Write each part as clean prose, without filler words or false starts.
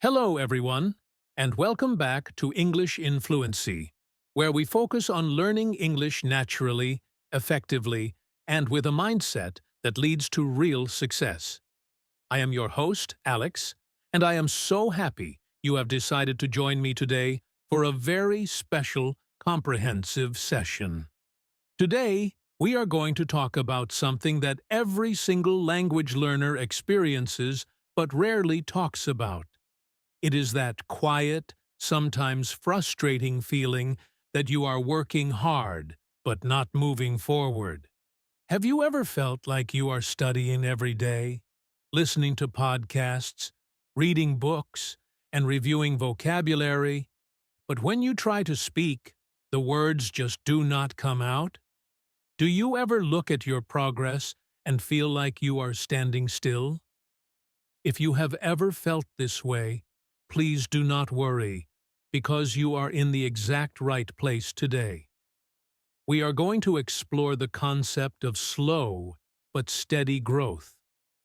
Hello, everyone, and welcome back to English in Fluency, where we focus on learning English naturally, effectively, and with a mindset that leads to real success. I am your host, Alex, and I am so happy you have decided to join me today for a very special, comprehensive session. Today, we are going to talk about something that every single language learner experiences but rarely talks about. It is that quiet, sometimes frustrating feeling that you are working hard but not moving forward. Have you ever felt like you are studying every day, listening to podcasts, reading books, and reviewing vocabulary, but when you try to speak, the words just do not come out? Do you ever look at your progress and feel like you are standing still? If you have ever felt this way, please do not worry, because you are in the exact right place today. We are going to explore the concept of slow but steady growth,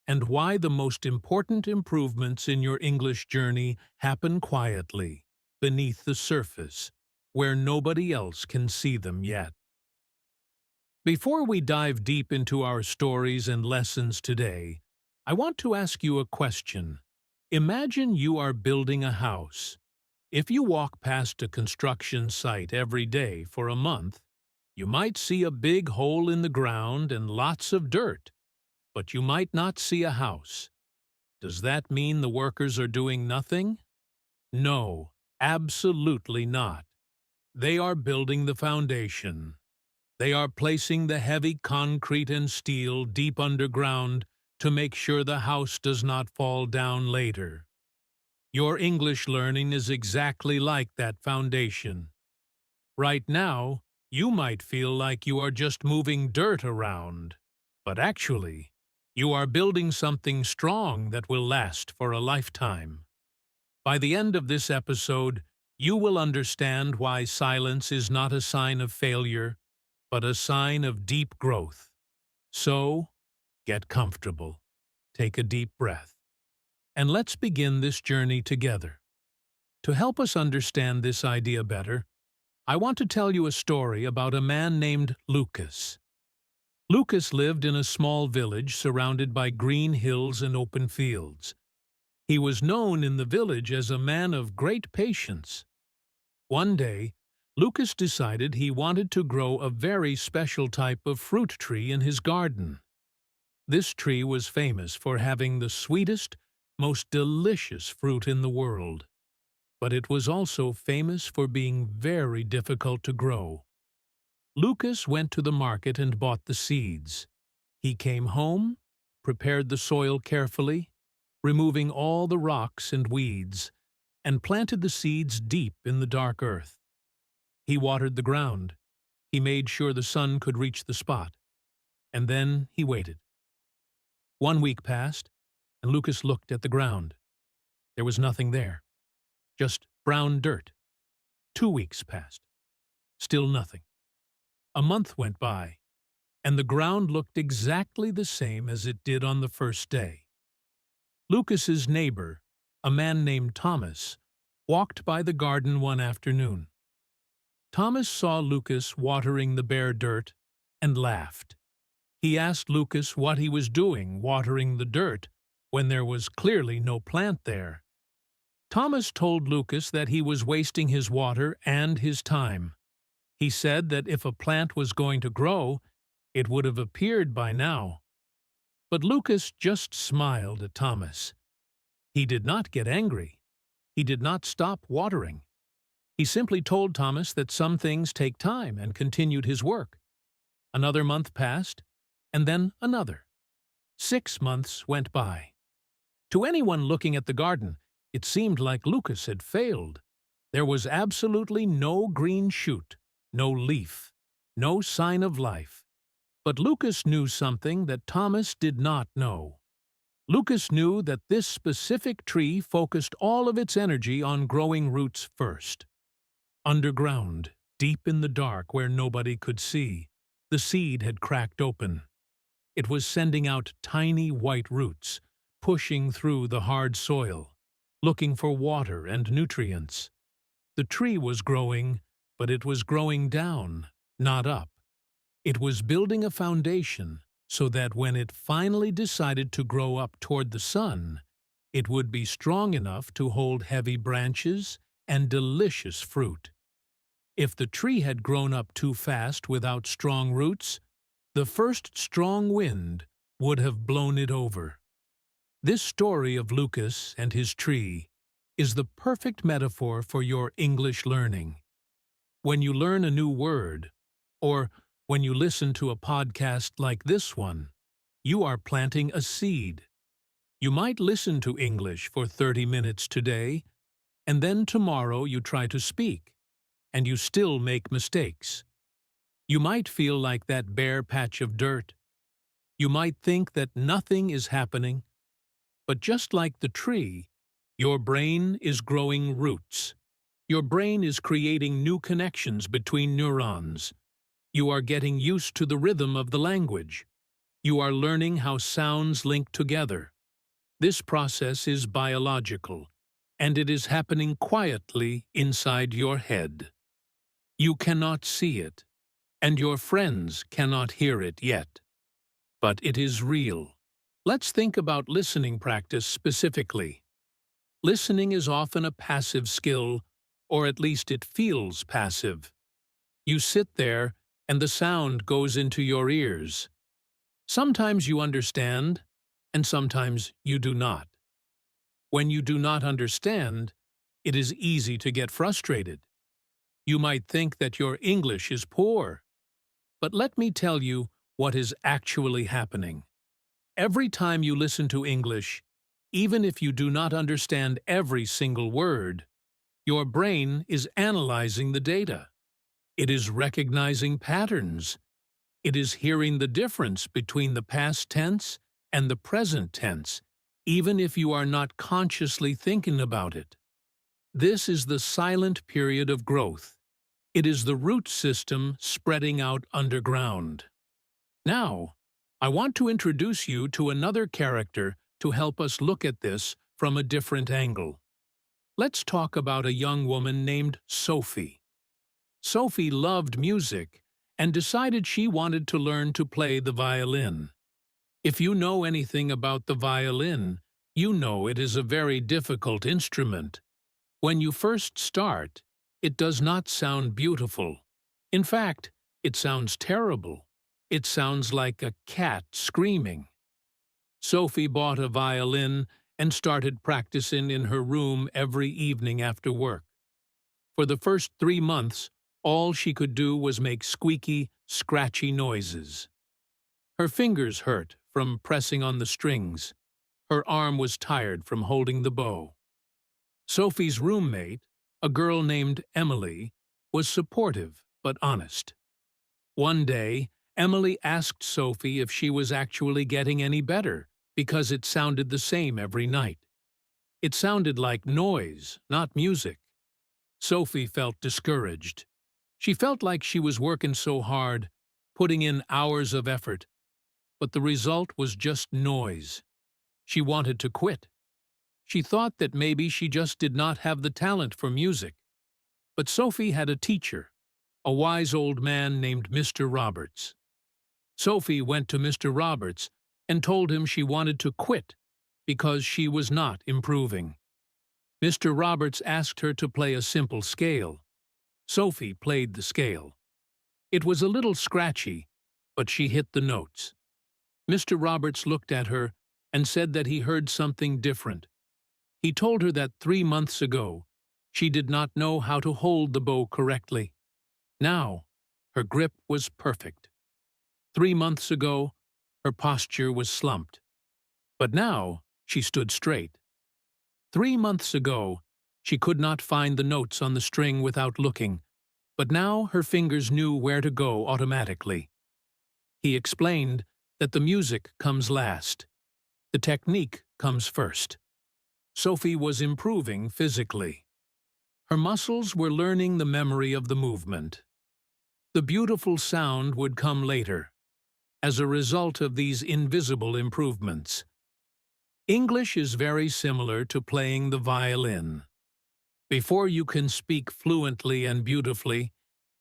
and why the most important improvements in your English journey happen quietly, beneath the surface, where nobody else can see them yet. Before we dive deep into our stories and lessons today, I want to ask you a question. Imagine you are building a house. If you walk past a construction site every day for a month, you might see a big hole in the ground and lots of dirt, but you might not see a house. Does that mean the workers are doing nothing? No, absolutely not. They are building the foundation. They are placing the heavy concrete and steel deep underground to make sure the house does not fall down later. Your English learning is exactly like that foundation. Right now, you might feel like you are just moving dirt around, but actually, you are building something strong that will last for a lifetime. By the end of this episode, you will understand why silence is not a sign of failure, but a sign of deep growth. So, get comfortable, take a deep breath, and let's begin this journey together. To help us understand this idea better, I want to tell you a story about a man named Lucas. Lucas lived in a small village surrounded by green hills and open fields. He was known in the village as a man of great patience. One day, Lucas decided he wanted to grow a very special type of fruit tree in his garden. This tree was famous for having the sweetest, most delicious fruit in the world, but it was also famous for being very difficult to grow. Lucas went to the market and bought the seeds. He came home, prepared the soil carefully, removing all the rocks and weeds, and planted the seeds deep in the dark earth. He watered the ground. He made sure the sun could reach the spot. And then he waited. 1 week passed, and Lucas looked at the ground. There was nothing there, just brown dirt. 2 weeks passed. Still nothing. A month went by, and the ground looked exactly the same as it did on the first day. Lucas's neighbor, a man named Thomas, walked by the garden one afternoon. Thomas saw Lucas watering the bare dirt and laughed. He asked Lucas what he was doing watering the dirt when there was clearly no plant there. Thomas told Lucas that he was wasting his water and his time. He said that if a plant was going to grow, it would have appeared by now. But Lucas just smiled at Thomas. He did not get angry. He did not stop watering. He simply told Thomas that some things take time and continued his work. Another month passed, and then another. 6 months went by. To anyone looking at the garden, it seemed like Lucas had failed. There was absolutely no green shoot, no leaf, no sign of life. But Lucas knew something that Thomas did not know. Lucas knew that this specific tree focused all of its energy on growing roots first. Underground, deep in the dark where nobody could see, the seed had cracked open. It was sending out tiny white roots, pushing through the hard soil. looking for water and nutrients. The tree was growing, but it was growing down, not up. It was building a foundation so that when it finally decided to grow up toward the sun, it would be strong enough to hold heavy branches and delicious fruit. If the tree had grown up too fast without strong roots, the first strong wind would have blown it over. This story of Lucas and his tree is the perfect metaphor for your English learning. When you learn a new word, or when you listen to a podcast like this one, you are planting a seed. You might listen to English for 30 minutes today, and then tomorrow you try to speak, and you still make mistakes. You might feel like that bare patch of dirt. You might think that nothing is happening, but just like the tree, your brain is growing roots. Your brain is creating new connections between neurons. You are getting used to the rhythm of the language. You are learning how sounds link together. This process is biological, and it is happening quietly inside your head. You cannot see it, and your friends cannot hear it yet. But it is real. Let's think about listening practice specifically. Listening is often a passive skill, or at least it feels passive. You sit there, and the sound goes into your ears. Sometimes you understand, and sometimes you do not. When you do not understand, it is easy to get frustrated. You might think that your English is poor. But let me tell you what is actually happening. Every time you listen to English, even if you do not understand every single word, your brain is analyzing the data. It is recognizing patterns. It is hearing the difference between the past tense and the present tense, even if you are not consciously thinking about it. This is the silent period of growth. It is the root system spreading out underground. Now, I want to introduce you to another character to help us look at this from a different angle. Let's talk about a young woman named Sophie. Sophie loved music and decided she wanted to learn to play the violin. If you know anything about the violin, you know it is a very difficult instrument. When you first start, it does not sound beautiful. In fact, it sounds terrible. It sounds like a cat screaming. Sophie bought a violin and started practicing in her room every evening after work. For the first 3 months, all she could do was make squeaky, scratchy noises. Her fingers hurt from pressing on the strings. Her arm was tired from holding the bow. Sophie's roommate, a girl named Emily, was supportive but honest. One day, Emily asked Sophie if she was actually getting any better because it sounded the same every night. It sounded like noise, not music. Sophie felt discouraged. She felt like she was working so hard, putting in hours of effort, but the result was just noise. She wanted to quit. She thought that maybe she just did not have the talent for music. But Sophie had a teacher, a wise old man named Mr. Roberts. Sophie went to Mr. Roberts and told him she wanted to quit because she was not improving. Mr. Roberts asked her to play a simple scale. Sophie played the scale. It was a little scratchy, but she hit the notes. Mr. Roberts looked at her and said that he heard something different. He told her that 3 months ago, she did not know how to hold the bow correctly. Now, her grip was perfect. 3 months ago, her posture was slumped. But now, she stood straight. 3 months ago, she could not find the notes on the string without looking, but now her fingers knew where to go automatically. He explained that the music comes last. The technique comes first. Sophie was improving physically. Her muscles were learning the memory of the movement. The beautiful sound would come later, as a result of these invisible improvements. English is very similar to playing the violin. Before you can speak fluently and beautifully,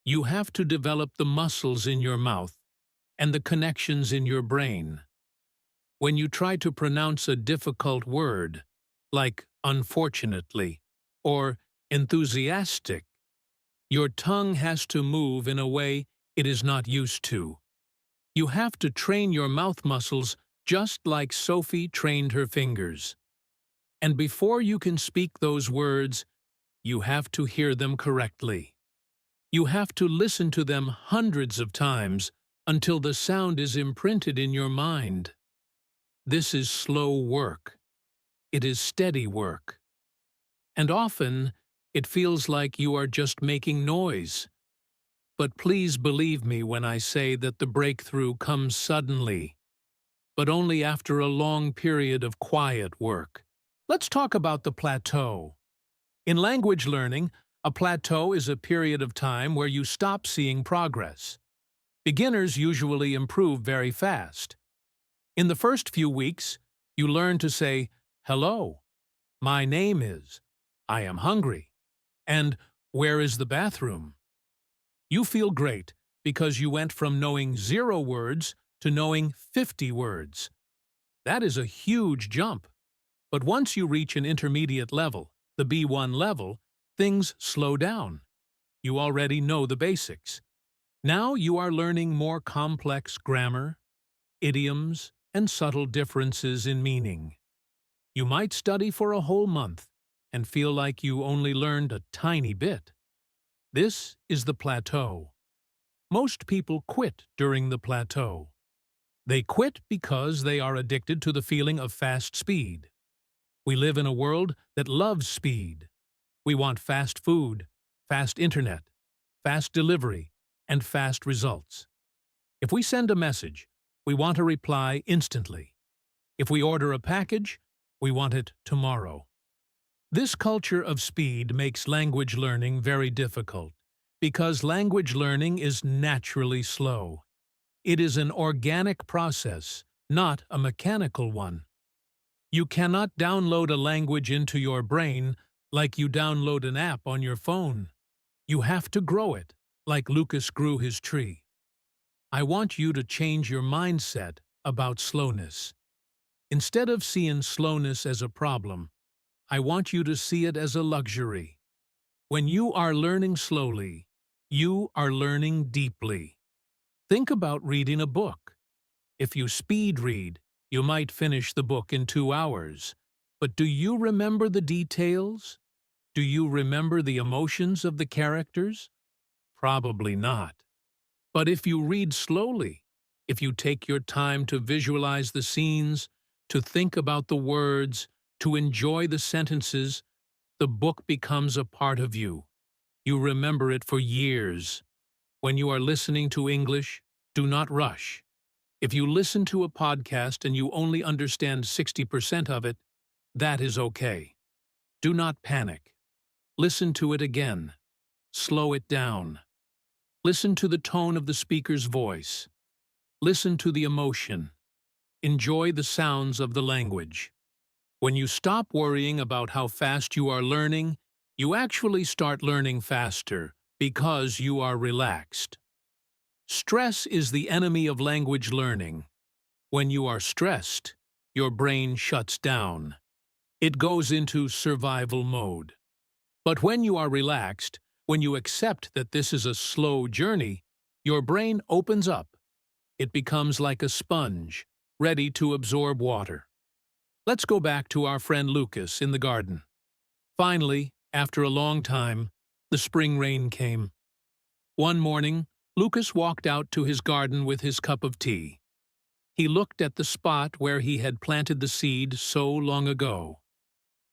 you have to develop the muscles in your mouth and the connections in your brain. When you try to pronounce a difficult word, like unfortunately or enthusiastic, your tongue has to move in a way it is not used to. You have to train your mouth muscles just like Sophie trained her fingers. And before you can speak those words, you have to hear them correctly. You have to listen to them hundreds of times until the sound is imprinted in your mind. This is slow work. It is steady work. And often, it feels like you are just making noise. But please believe me when I say that the breakthrough comes suddenly, but only after a long period of quiet work. Let's talk about the plateau. In language learning, a plateau is a period of time where you stop seeing progress. Beginners usually improve very fast. In the first few weeks, you learn to say, "Hello, my name is, I am hungry, and where is the bathroom?" You feel great because you went from knowing 0 words to knowing 50 words. That is a huge jump. But once you reach an intermediate level, the B1 level, things slow down. You already know the basics. Now you are learning more complex grammar, idioms, and subtle differences in meaning. You might study for a whole month and feel like you only learned a tiny bit. This is the plateau. Most people quit during the plateau. They quit because they are addicted to the feeling of fast speed. We live in a world that loves speed. We want fast food, fast internet, fast delivery, and fast results. If we send a message, we want a reply instantly. If we order a package, we want it tomorrow. This culture of speed makes language learning very difficult because language learning is naturally slow. It is an organic process, not a mechanical one. You cannot download a language into your brain like you download an app on your phone. You have to grow it, like Lucas grew his tree. I want you to change your mindset about slowness. Instead of seeing slowness as a problem, I want you to see it as a luxury. When you are learning slowly, you are learning deeply. Think about reading a book. If you speed read, you might finish the book in 2 hours. But do you remember the details? Do you remember the emotions of the characters? Probably not. But if you read slowly, if you take your time to visualize the scenes, to think about the words, to enjoy the sentences, the book becomes a part of you. You remember it for years. When you are listening to English, do not rush. If you listen to a podcast and you only understand 60% of it, that is okay. Do not panic. Listen to it again. Slow it down. Listen to the tone of the speaker's voice. Listen to the emotion. Enjoy the sounds of the language. When you stop worrying about how fast you are learning, you actually start learning faster because you are relaxed. Stress is the enemy of language learning. When you are stressed, your brain shuts down. It goes into survival mode. But when you are relaxed, when you accept that this is a slow journey, your brain opens up. It becomes like a sponge, ready to absorb water. Let's go back to our friend Lucas in the garden. Finally, after a long time, the spring rain came. One morning, Lucas walked out to his garden with his cup of tea. He looked at the spot where he had planted the seed so long ago.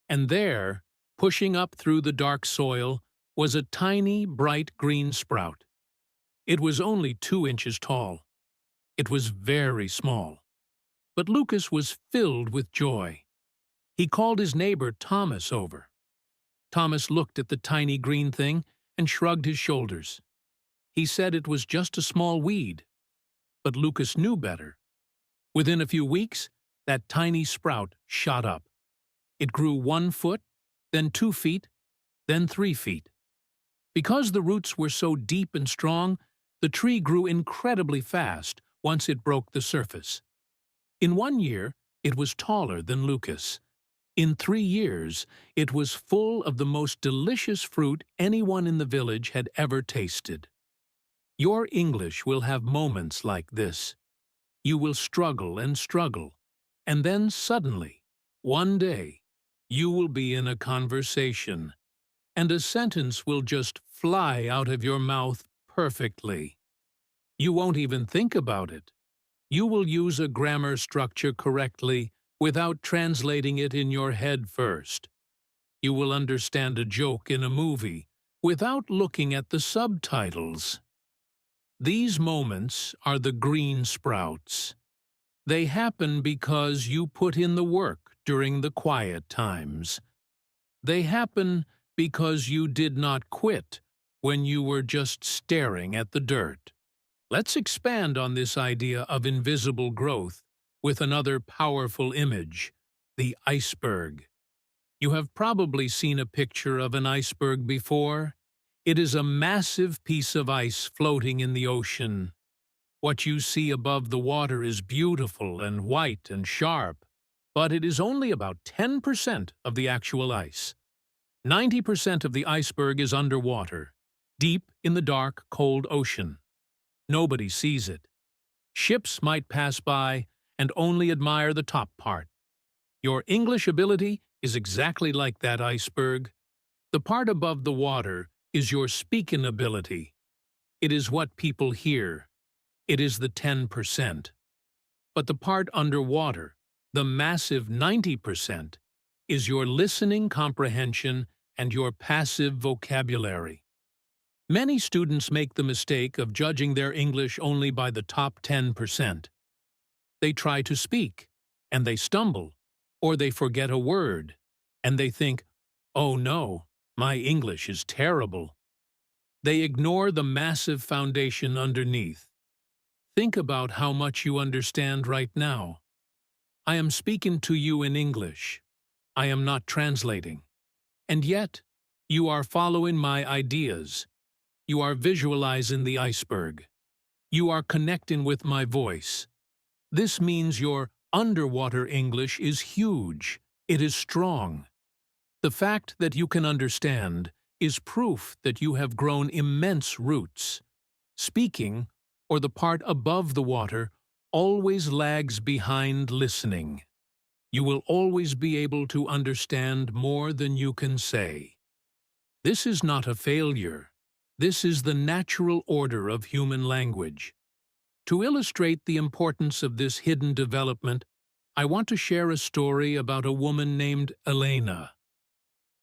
And there, pushing up through the dark soil, was a tiny, bright green sprout. It was only 2 inches tall. It was very small. But Lucas was filled with joy. He called his neighbor Thomas over. Thomas looked at the tiny green thing and shrugged his shoulders. He said it was just a small weed. But Lucas knew better. Within a few weeks, that tiny sprout shot up. It grew 1 foot, then 2 feet, then 3 feet. Because the roots were so deep and strong, the tree grew incredibly fast once it broke the surface. In 1 year, it was taller than Lucas. In 3 years, it was full of the most delicious fruit anyone in the village had ever tasted. Your English will have moments like this. You will struggle, and then suddenly, one day, you will be in a conversation, and a sentence will just fly out of your mouth perfectly. You won't even think about it. You will use a grammar structure correctly without translating it in your head first. You will understand a joke in a movie without looking at the subtitles. These moments are the green sprouts. They happen because you put in the work during the quiet times. They happen because you did not quit when you were just staring at the dirt. Let's expand on this idea of invisible growth with another powerful image, the iceberg. You have probably seen a picture of an iceberg before. It is a massive piece of ice floating in the ocean. What you see above the water is beautiful and white and sharp, but it is only about 10% of the actual ice. 90% of the iceberg is underwater, deep in the dark, cold ocean. Nobody sees it. Ships might pass by and only admire the top part. Your English ability is exactly like that iceberg. The part above the water is your speaking ability. It is what people hear. It is the 10%. But the part underwater, the massive 90%, is your listening comprehension and your passive vocabulary. Many students make the mistake of judging their English only by the top 10%. They try to speak, and they stumble, or they forget a word, and they think, "Oh no, my English is terrible." They ignore the massive foundation underneath. Think about how much you understand right now. I am speaking to you in English. I am not translating. And yet, you are following my ideas. You are visualizing the iceberg. You are connecting with my voice. This means your underwater English is huge. It is strong. The fact that you can understand is proof that you have grown immense roots. Speaking, or the part above the water, always lags behind listening. You will always be able to understand more than you can say. This is not a failure. This is the natural order of human language. To illustrate the importance of this hidden development, I want to share a story about a woman named Elena.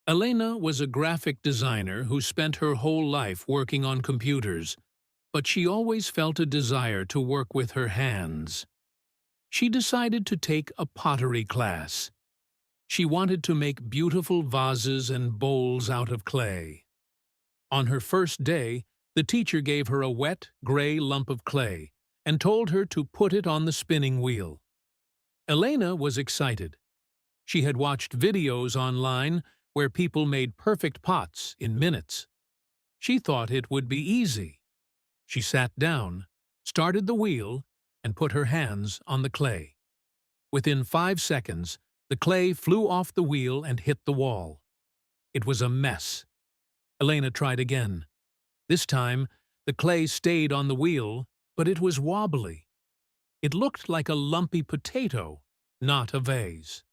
Elena was a graphic designer who spent her whole life working on computers, but she always felt a desire to work with her hands. She decided to take a pottery class. She wanted to make beautiful vases and bowls out of clay. On her first day, the teacher gave her a wet, gray lump of clay and told her to put it on the spinning wheel. Elena was excited. She had watched videos online where people made perfect pots in minutes. She thought it would be easy. She sat down, started the wheel, and put her hands on the clay. Within 5 seconds, the clay flew off the wheel and hit the wall. It was a mess. Elena tried again. This time, the clay stayed on the wheel, but it was wobbly. It looked like a lumpy potato, not a vase.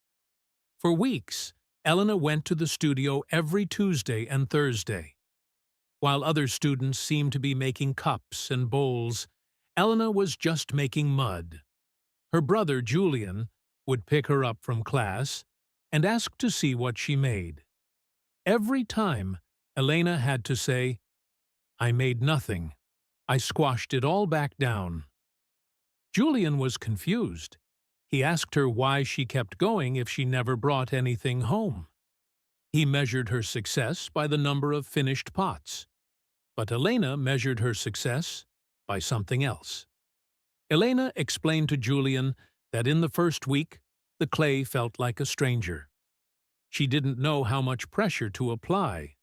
For weeks, Elena went to the studio every Tuesday and Thursday. While other students seemed to be making cups and bowls, Elena was just making mud. Her brother, Julian, would pick her up from class and ask to see what she made. Every time, Elena had to say, "I made nothing. I squashed it all back down." Julian was confused. He asked her why she kept going if she never brought anything home. He measured her success by the number of finished pots. But Elena measured her success by something else. Elena explained to Julian that in the first week, the clay felt like a stranger. She didn't know how much pressure to apply.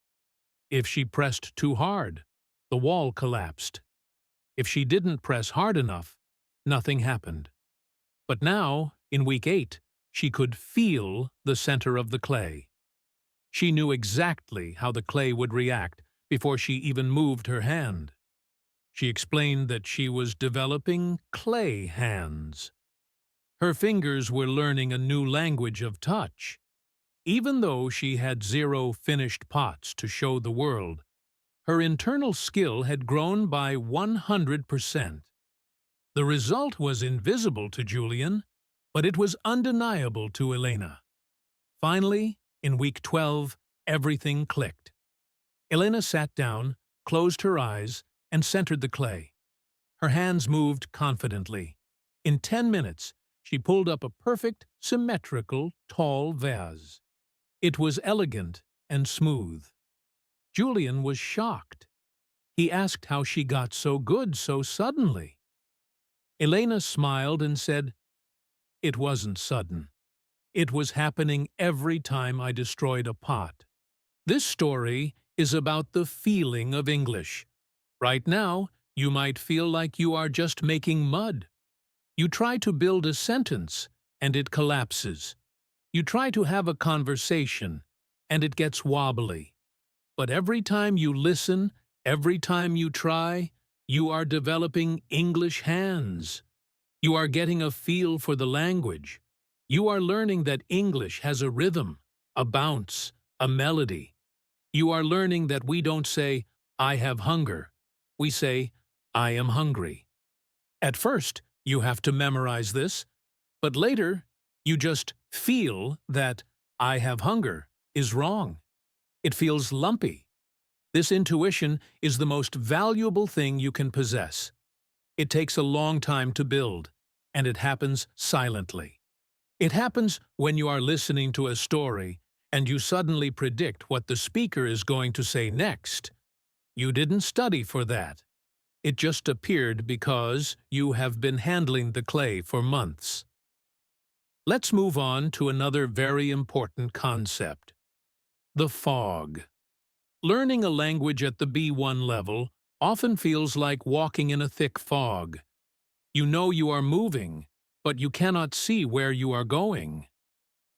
If she pressed too hard, the wall collapsed. If she didn't press hard enough, nothing happened. But now, in week 8, she could feel the center of the clay. She knew exactly how the clay would react before she even moved her hand. She explained that she was developing clay hands. Her fingers were learning a new language of touch. Even though she had 0 finished pots to show the world, her internal skill had grown by 100%. The result was invisible to Julian, but it was undeniable to Elena. Finally, in week 12, everything clicked. Elena sat down, closed her eyes, and centered the clay. Her hands moved confidently. In 10 minutes, she pulled up a perfect, symmetrical, tall vase. It was elegant and smooth. Julian was shocked. He asked how she got so good so suddenly. Elena smiled and said, "It wasn't sudden. It was happening every time I destroyed a pot." This story is about the feeling of English. Right now, you might feel like you are just making mud. You try to build a sentence, and it collapses. You try to have a conversation, and it gets wobbly. But every time you listen, every time you try, you are developing English hands. You are getting a feel for the language. You are learning that English has a rhythm, a bounce, a melody. You are learning that we don't say, "I have hunger." We say, "I am hungry." At first, you have to memorize this, but later, you just feel that "I have hunger" is wrong. It feels lumpy. This intuition is the most valuable thing you can possess. It takes a long time to build, and it happens silently. It happens when you are listening to a story and you suddenly predict what the speaker is going to say next. You didn't study for that. It just appeared because you have been handling the clay for months. Let's move on to another very important concept: the fog. Learning a language at the B1 level often feels like walking in a thick fog. You know you are moving, but you cannot see where you are going.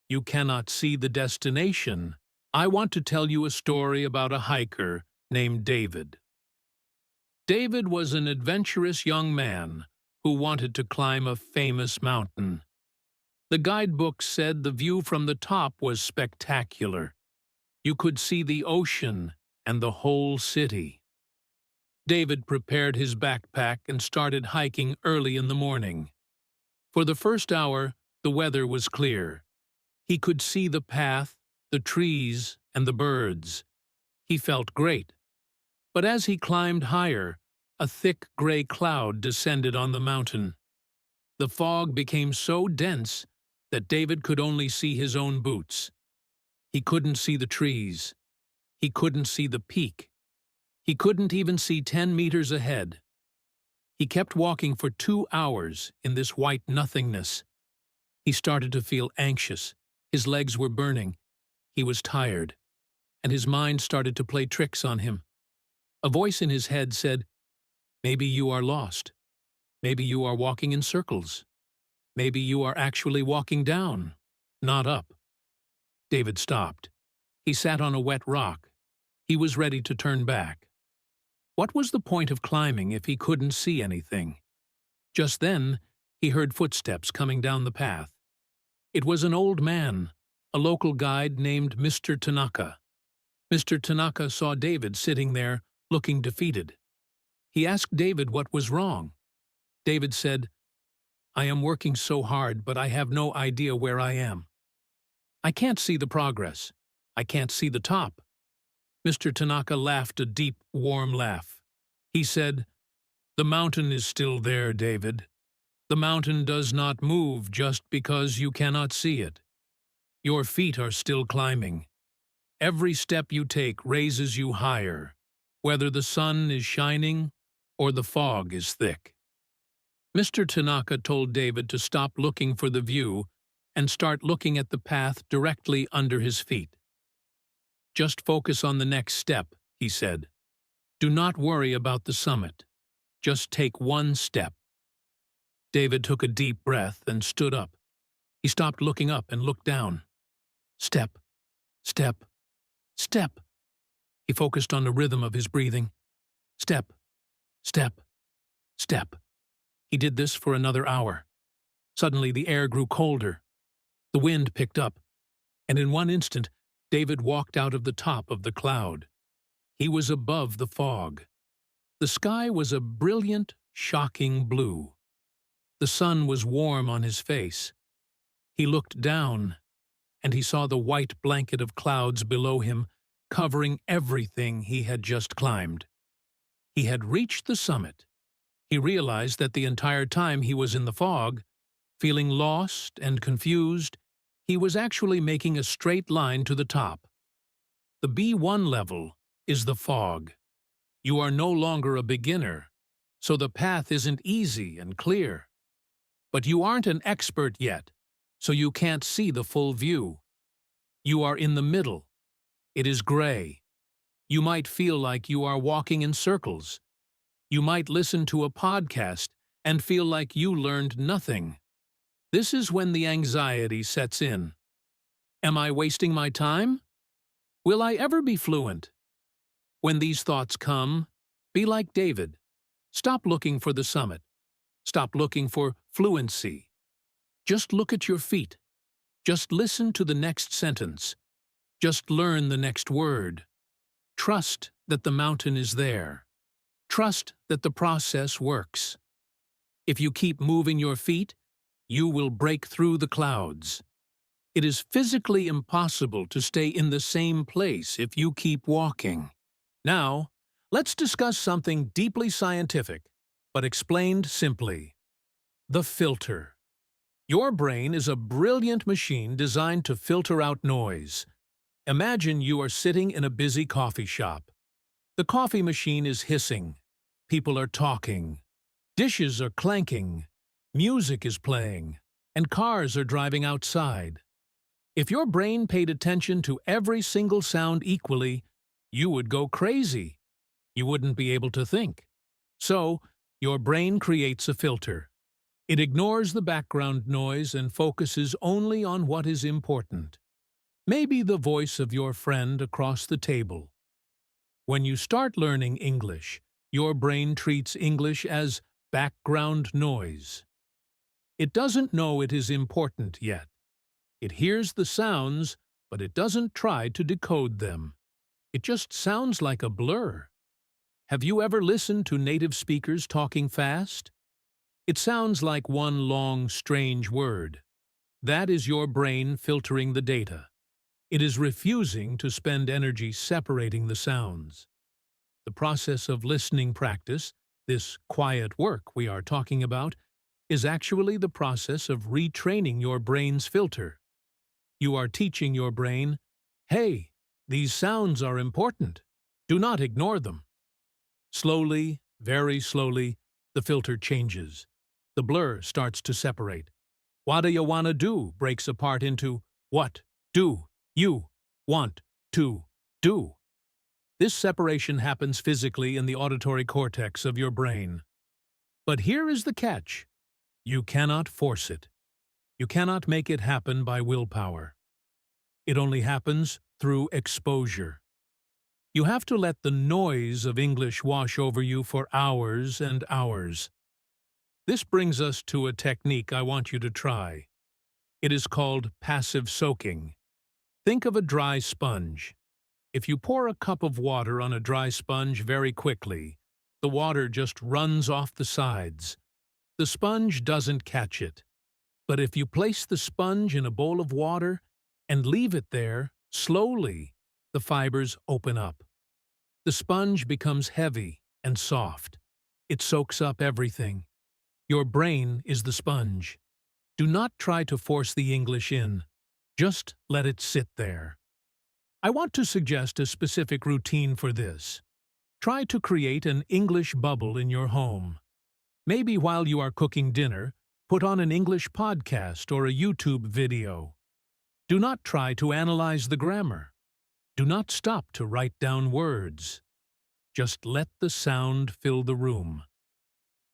You cannot see the destination. I want to tell you a story about a hiker named David. David was an adventurous young man who wanted to climb a famous mountain. The guidebook said the view from the top was spectacular. You could see the ocean and the whole city. David prepared his backpack and started hiking early in the morning. For the first hour, the weather was clear. He could see the path, the trees, and the birds. He felt great. But as he climbed higher, a thick gray cloud descended on the mountain. The fog became so dense that David could only see his own boots. He couldn't see the trees. He couldn't see the peak. He couldn't even see 10 meters ahead. He kept walking for 2 hours in this white nothingness. He started to feel anxious. His legs were burning. He was tired. And his mind started to play tricks on him. A voice in his head said, "Maybe you are lost. Maybe you are walking in circles. Maybe you are actually walking down, not up." David stopped. He sat on a wet rock. He was ready to turn back. What was the point of climbing if he couldn't see anything? Just then, he heard footsteps coming down the path. It was an old man, a local guide named Mr. Tanaka. Mr. Tanaka saw David sitting there, looking defeated. He asked David what was wrong. David said, "I am working so hard, but I have no idea where I am. I can't see the progress. I can't see the top." Mr. Tanaka laughed a deep, warm laugh. He said, "The mountain is still there, David. The mountain does not move just because you cannot see it. Your feet are still climbing. Every step you take raises you higher, whether the sun is shining or the fog is thick." Mr. Tanaka told David to stop looking for the view and start looking at the path directly under his feet. "Just focus on the next step," he said. "Do not worry about the summit. Just take one step." David took a deep breath and stood up. He stopped looking up and looked down. Step, step, step. He focused on the rhythm of his breathing. Step, step, step. He did this for another hour. Suddenly the air grew colder. The wind picked up, and in one instant David walked out of the top of the cloud. He was above the fog. The sky was a brilliant, shocking blue. The sun was warm on his face. He looked down, and he saw the white blanket of clouds below him, covering everything he had just climbed. He had reached the summit. He realized that the entire time he was in the fog, feeling lost and confused, he was actually making a straight line to the top. The B1 level is the fog. You are no longer a beginner, so the path isn't easy and clear. But you aren't an expert yet, so you can't see the full view. You are in the middle. It is gray. You might feel like you are walking in circles. You might listen to a podcast and feel like you learned nothing. This is when the anxiety sets in. Am I wasting my time? Will I ever be fluent? When these thoughts come, be like David. Stop looking for the summit. Stop looking for fluency. Just look at your feet. Just listen to the next sentence. Just learn the next word. Trust that the mountain is there. Trust that the process works. If you keep moving your feet, you will break through the clouds. It is physically impossible to stay in the same place if you keep walking. Now, let's discuss something deeply scientific, but explained simply. The filter. Your brain is a brilliant machine designed to filter out noise. Imagine you are sitting in a busy coffee shop. The coffee machine is hissing. People are talking. Dishes are clanking. Music is playing. And cars are driving outside. If your brain paid attention to every single sound equally, you would go crazy. You wouldn't be able to think. So, your brain creates a filter. It ignores the background noise and focuses only on what is important. Maybe the voice of your friend across the table. When you start learning English, your brain treats English as background noise. It doesn't know it is important yet. It hears the sounds, but it doesn't try to decode them. It just sounds like a blur. Have you ever listened to native speakers talking fast? It sounds like one long, strange word. That is your brain filtering the data. It is refusing to spend energy separating the sounds. The process of listening practice, this quiet work we are talking about, is actually the process of retraining your brain's filter. You are teaching your brain, hey, these sounds are important. Do not ignore them. Slowly, very slowly, the filter changes. The blur starts to separate. What do you want to do breaks apart into what do you want to do. This separation happens physically in the auditory cortex of your brain. But here is the catch. You cannot force it. You cannot make it happen by willpower. It only happens through exposure. You have to let the noise of English wash over you for hours and hours. This brings us to a technique I want you to try. It is called passive soaking. Think of a dry sponge. If you pour a cup of water on a dry sponge very quickly, the water just runs off the sides. The sponge doesn't catch it. But if you place the sponge in a bowl of water and leave it there, slowly, the fibers open up. The sponge becomes heavy and soft. It soaks up everything. Your brain is the sponge. Do not try to force the English in. Just let it sit there. I want to suggest a specific routine for this. Try to create an English bubble in your home. Maybe while you are cooking dinner, Put on an English podcast or a YouTube video. Do not try to analyze the grammar. Do not stop to write down words. Just let the sound fill the room.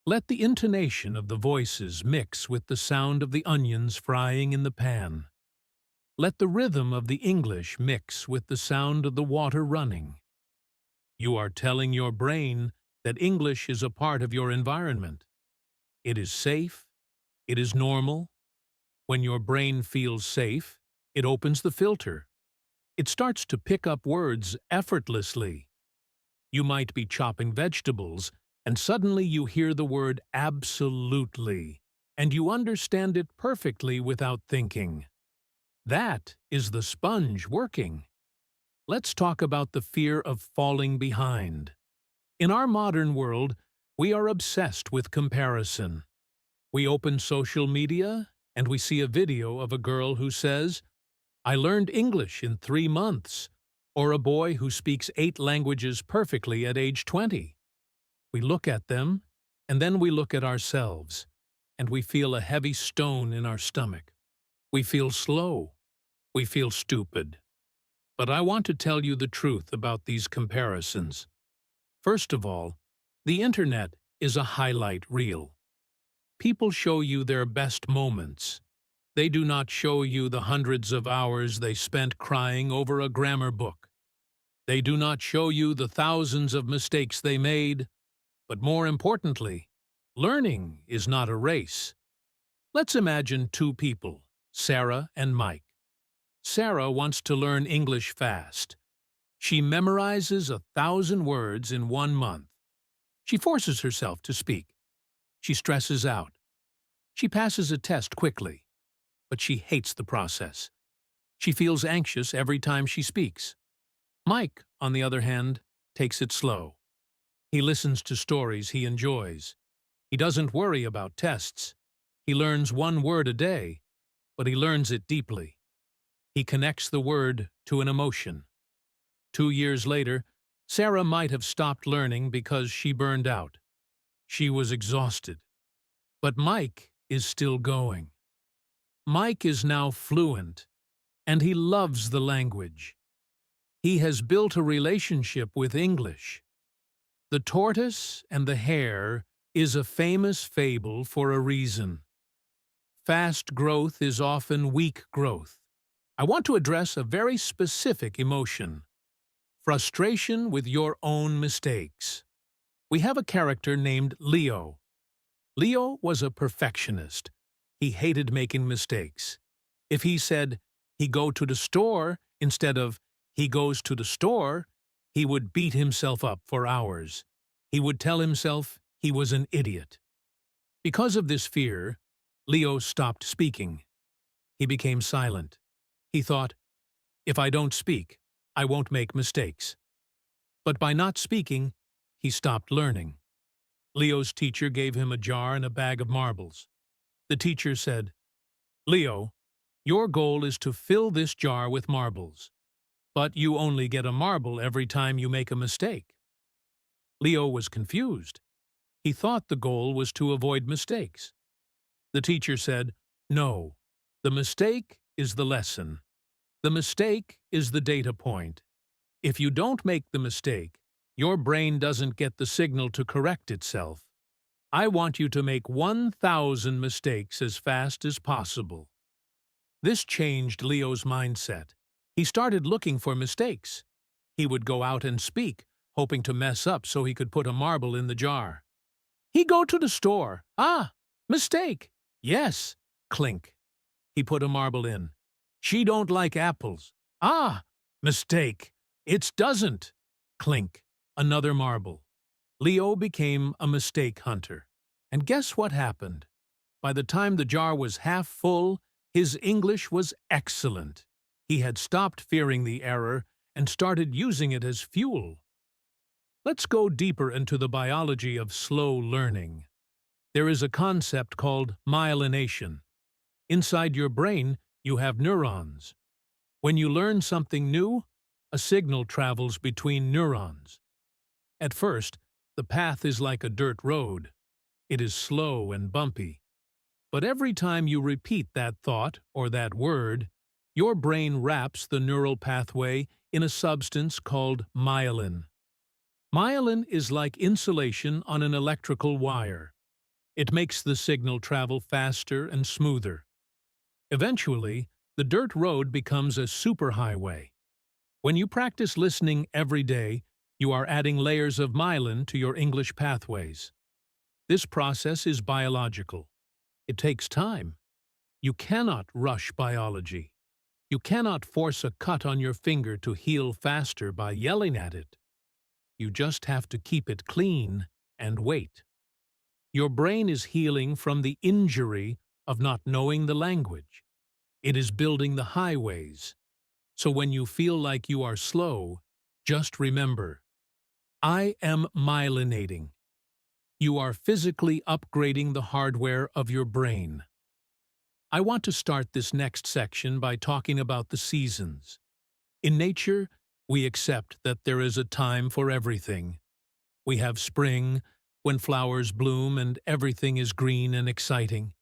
Let the intonation of the voices mix with the sound of the onions frying in the pan. Let the rhythm of the English mix with the sound of the water running. You are telling your brain that English is a part of your environment. It is safe. It is normal. When your brain feels safe, it opens the filter. It starts to pick up words effortlessly. You might be chopping vegetables, and suddenly you hear the word absolutely, and you understand it perfectly without thinking. That is the sponge working. Let's talk about the fear of falling behind. In our modern world, we are obsessed with comparison. We open social media, and we see a video of a girl who says, "I learned English in 3 months," or a boy who speaks 8 languages perfectly at age 20. We look at them, and then we look at ourselves, and we feel a heavy stone in our stomach. We feel slow. We feel stupid. But I want to tell you the truth about these comparisons. First of all, the internet is a highlight reel. People show you their best moments. They do not show you the hundreds of hours they spent crying over a grammar book. They do not show you the thousands of mistakes they made. But more importantly, learning is not a race. Let's imagine 2 people, Sarah and Mike. Sarah wants to learn English fast. She memorizes 1,000 words in 1 month. She forces herself to speak. She stresses out. She passes a test quickly, but she hates the process. She feels anxious every time she speaks. Mike, on the other hand, takes it slow. He listens to stories he enjoys. He doesn't worry about tests. He learns 1 word a day, but he learns it deeply. He connects the word to an emotion. 2 years later, Sarah might have stopped learning because she burned out. She was exhausted. But Mike is still going. Mike is now fluent, and he loves the language. He has built a relationship with English. The tortoise and the hare is a famous fable for a reason. Fast growth is often weak growth. I want to address a very specific emotion: frustration with your own mistakes. We have a character named Leo. Leo was a perfectionist. He hated making mistakes. If he said, "he go to the store," instead of "he goes to the store," he would beat himself up for hours. He would tell himself he was an idiot. Because of this fear, Leo stopped speaking. He became silent. He thought, "If I don't speak, I won't make mistakes." But by not speaking, he stopped learning. Leo's teacher gave him a jar and a bag of marbles. The teacher said, "Leo, your goal is to fill this jar with marbles, but you only get a marble every time you make a mistake." Leo was confused. He thought the goal was to avoid mistakes. The teacher said, "No, the mistake is the lesson. The mistake is the data point. If you don't make the mistake, your brain doesn't get the signal to correct itself. I want you to make 1,000 mistakes as fast as possible." This changed Leo's mindset. He started looking for mistakes. He would go out and speak, hoping to mess up so he could put a marble in the jar. "He go to the store. Ah, mistake. Yes, clink." He put a marble in. "She don't like apples. Ah, mistake. It doesn't." Clink. Another marble. Leo became a mistake hunter. And guess what happened? By the time the jar was half full, his English was excellent. He had stopped fearing the error and started using it as fuel. Let's go deeper into the biology of slow learning. There is a concept called myelination. Inside your brain, you have neurons. When you learn something new, a signal travels between neurons. At first, the path is like a dirt road. It is slow and bumpy. But every time you repeat that thought or that word, your brain wraps the neural pathway in a substance called myelin. Myelin is like insulation on an electrical wire. It makes the signal travel faster and smoother. Eventually, the dirt road becomes a superhighway. When you practice listening every day, you are adding layers of myelin to your English pathways. This process is biological. It takes time. You cannot rush biology. You cannot force a cut on your finger to heal faster by yelling at it. You just have to keep it clean and wait. Your brain is healing from the injury of not knowing the language. It is building the highways. So when you feel like you are slow, just remember, I am myelinating. You are physically upgrading the hardware of your brain. I want to start this next section by talking about the seasons. In nature, we accept that there is a time for everything. We have spring, when flowers bloom and everything is green and exciting.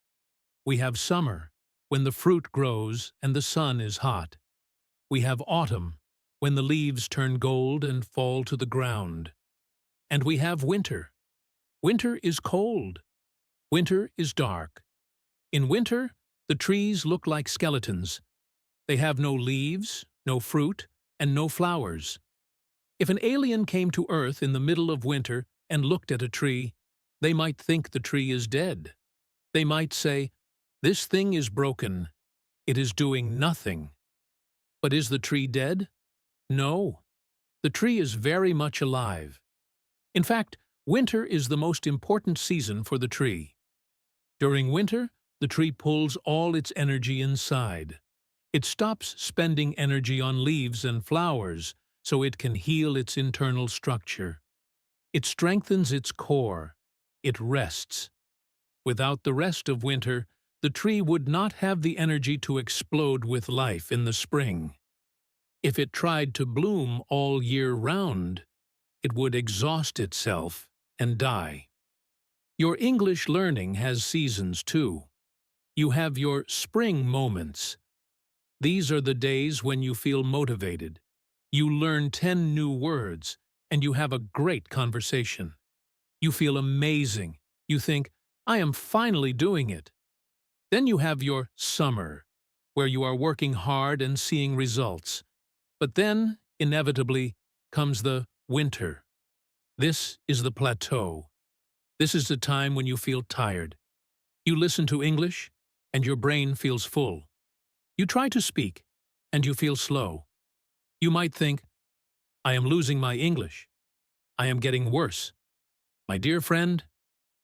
We have summer, when the fruit grows and the sun is hot. We have autumn, when the leaves turn gold and fall to the ground. And we have winter. Winter is cold. Winter is dark. In winter, the trees look like skeletons. They have no leaves, no fruit, and no flowers. If an alien came to Earth in the middle of winter and looked at a tree, they might think the tree is dead. They might say, "This thing is broken. It is doing nothing." But is the tree dead? No. The tree is very much alive. In fact, winter is the most important season for the tree. During winter, the tree pulls all its energy inside. It stops spending energy on leaves and flowers so it can heal its internal structure. It strengthens its core. It rests. Without the rest of winter, the tree would not have the energy to explode with life in the spring. If it tried to bloom all year round, it would exhaust itself and die. Your English learning has seasons too. You have your spring moments. These are the days when you feel motivated. You learn 10 new words, and you have a great conversation. You feel amazing. You think, I am finally doing it. Then you have your summer, where you are working hard and seeing results. But then, inevitably, comes the winter. This is the plateau. This is the time when you feel tired. You listen to English, and your brain feels full. You try to speak, and you feel slow. You might think, I am losing my English. I am getting worse. My dear friend,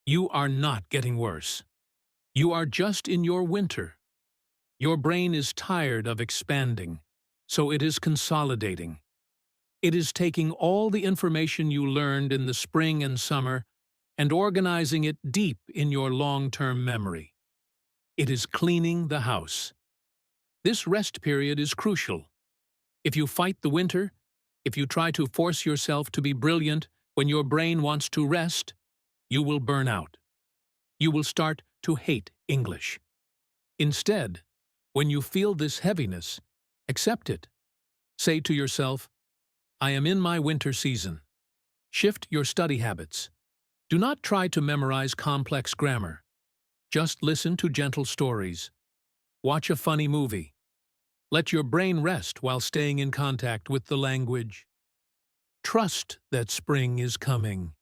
you are not getting worse. You are just in your winter. Your brain is tired of expanding, so it is consolidating. It is taking all the information you learned in the spring and summer and organizing it deep in your long-term memory. It is cleaning the house. This rest period is crucial. If you fight the winter, if you try to force yourself to be brilliant when your brain wants to rest, you will burn out. You will start to hate English. Instead, when you feel this heaviness, accept it. Say to yourself, I am in my winter season. Shift your study habits. Do not try to memorize complex grammar. Just listen to gentle stories. Watch a funny movie. Let your brain rest while staying in contact with the language. Trust that spring is coming.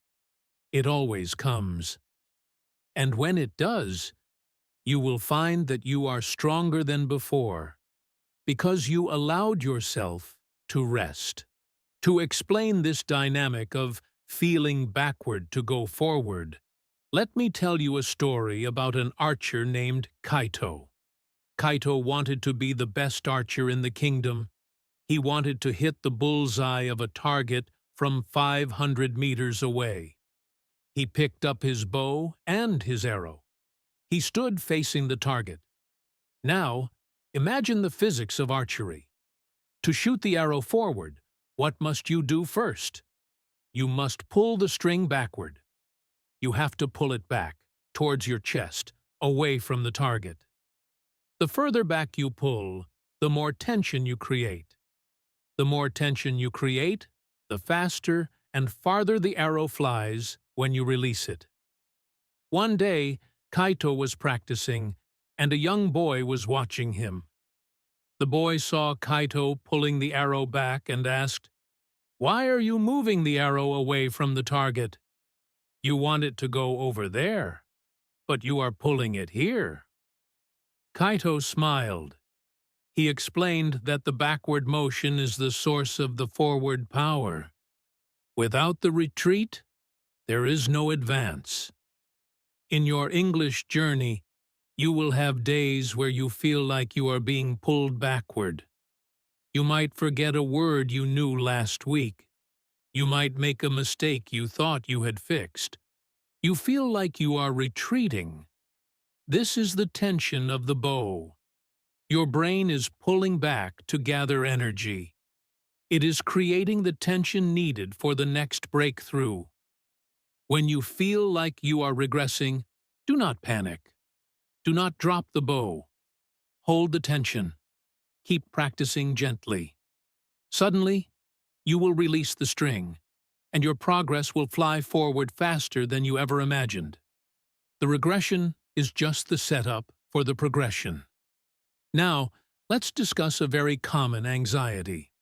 It always comes. And when it does, you will find that you are stronger than before, because you allowed yourself to rest. To explain this dynamic of feeling backward to go forward, let me tell you a story about an archer named Kaito. Kaito wanted to be the best archer in the kingdom. He wanted to hit the bullseye of a target from 500 meters away. He picked up his bow and his arrow. He stood facing the target. Now, imagine the physics of archery. To shoot the arrow forward, what must you do first? You must pull the string backward. You have to pull it back, towards your chest, away from the target. The further back you pull, the more tension you create. The more tension you create, the faster and farther the arrow flies when you release it. One day, Kaito was practicing, and a young boy was watching him. The boy saw Kaito pulling the arrow back and asked, "Why are you moving the arrow away from the target? You want it to go over there, but you are pulling it here." Kaito smiled. He explained that the backward motion is the source of the forward power. Without the retreat, there is no advance. In your English journey, you will have days where you feel like you are being pulled backward. You might forget a word you knew last week. You might make a mistake you thought you had fixed. You feel like you are retreating. This is the tension of the bow. Your brain is pulling back to gather energy. It is creating the tension needed for the next breakthrough. When you feel like you are regressing, do not panic. Do not drop the bow. Hold the tension. Keep practicing gently. Suddenly, you will release the string, and your progress will fly forward faster than you ever imagined. The regression is just the setup for the progression. Now, let's discuss a very common anxiety: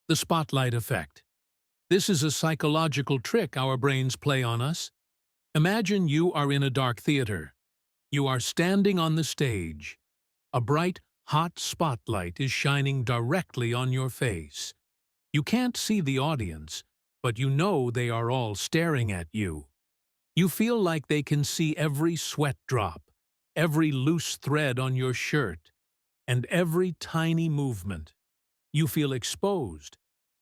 the spotlight effect. This is a psychological trick our brains play on us. Imagine you are in a dark theater. You are standing on the stage. A bright, hot spotlight is shining directly on your face. You can't see the audience, but you know they are all staring at you. You feel like they can see every sweat drop, every loose thread on your shirt, and every tiny movement. You feel exposed.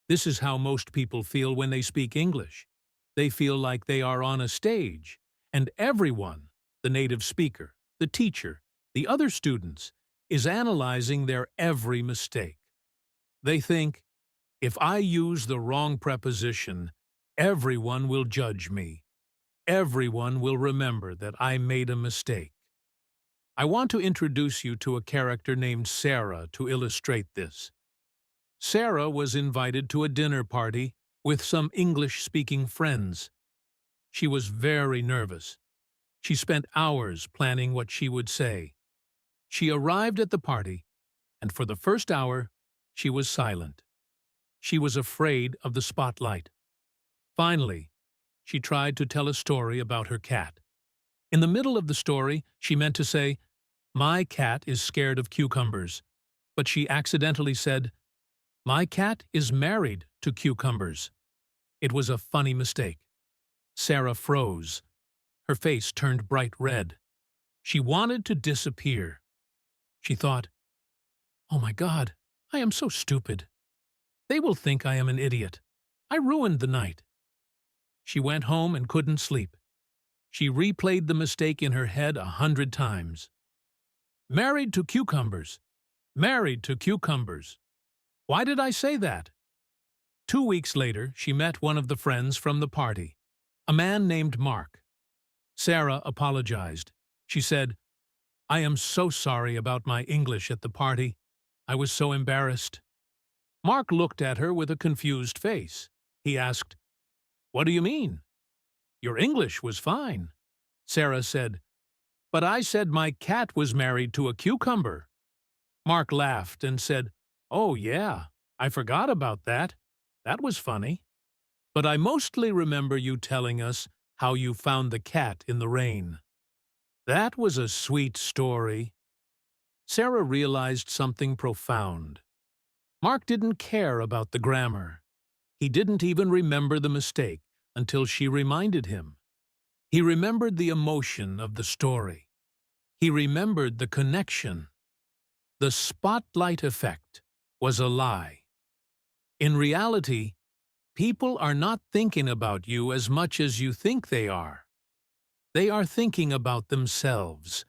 This is how most people feel when they speak English. They feel like they are on a stage, and everyone, the native speaker, the teacher, the other students, is analyzing their every mistake. They think, if I use the wrong preposition, everyone will judge me. Everyone will remember that I made a mistake. I want to introduce you to a character named Sarah to illustrate this. Sarah was invited to a dinner party with some English-speaking friends. She was very nervous. She spent hours planning what she would say. She arrived at the party, and for the first hour, she was silent. She was afraid of the spotlight. Finally, she tried to tell a story about her cat. In the middle of the story, she meant to say, "My cat is scared of cucumbers," but she accidentally said, "My cat is married to cucumbers." It was a funny mistake. Sarah froze. Her face turned bright red. She wanted to disappear. She thought, "Oh my God, I am so stupid. They will think I am an idiot. I ruined the night." She went home and couldn't sleep. She replayed the mistake in her head 100 times. Married to cucumbers. Married to cucumbers. Why did I say that? 2 weeks later, she met one of the friends from the party, a man named Mark. Sarah apologized. She said, "I am so sorry about my English at the party. I was so embarrassed." Mark looked at her with a confused face. He asked, "What do you mean? Your English was fine." Sarah said, "But I said my cat was married to a cucumber." Mark laughed and said, "Oh yeah, I forgot about that. That was funny. But I mostly remember you telling us how you found the cat in the rain. That was a sweet story." Sarah realized something profound. Mark didn't care about the grammar. He didn't even remember the mistake until she reminded him. He remembered the emotion of the story. He remembered the connection. The spotlight effect was a lie. In reality, people are not thinking about you as much as you think they are. They are thinking about themselves.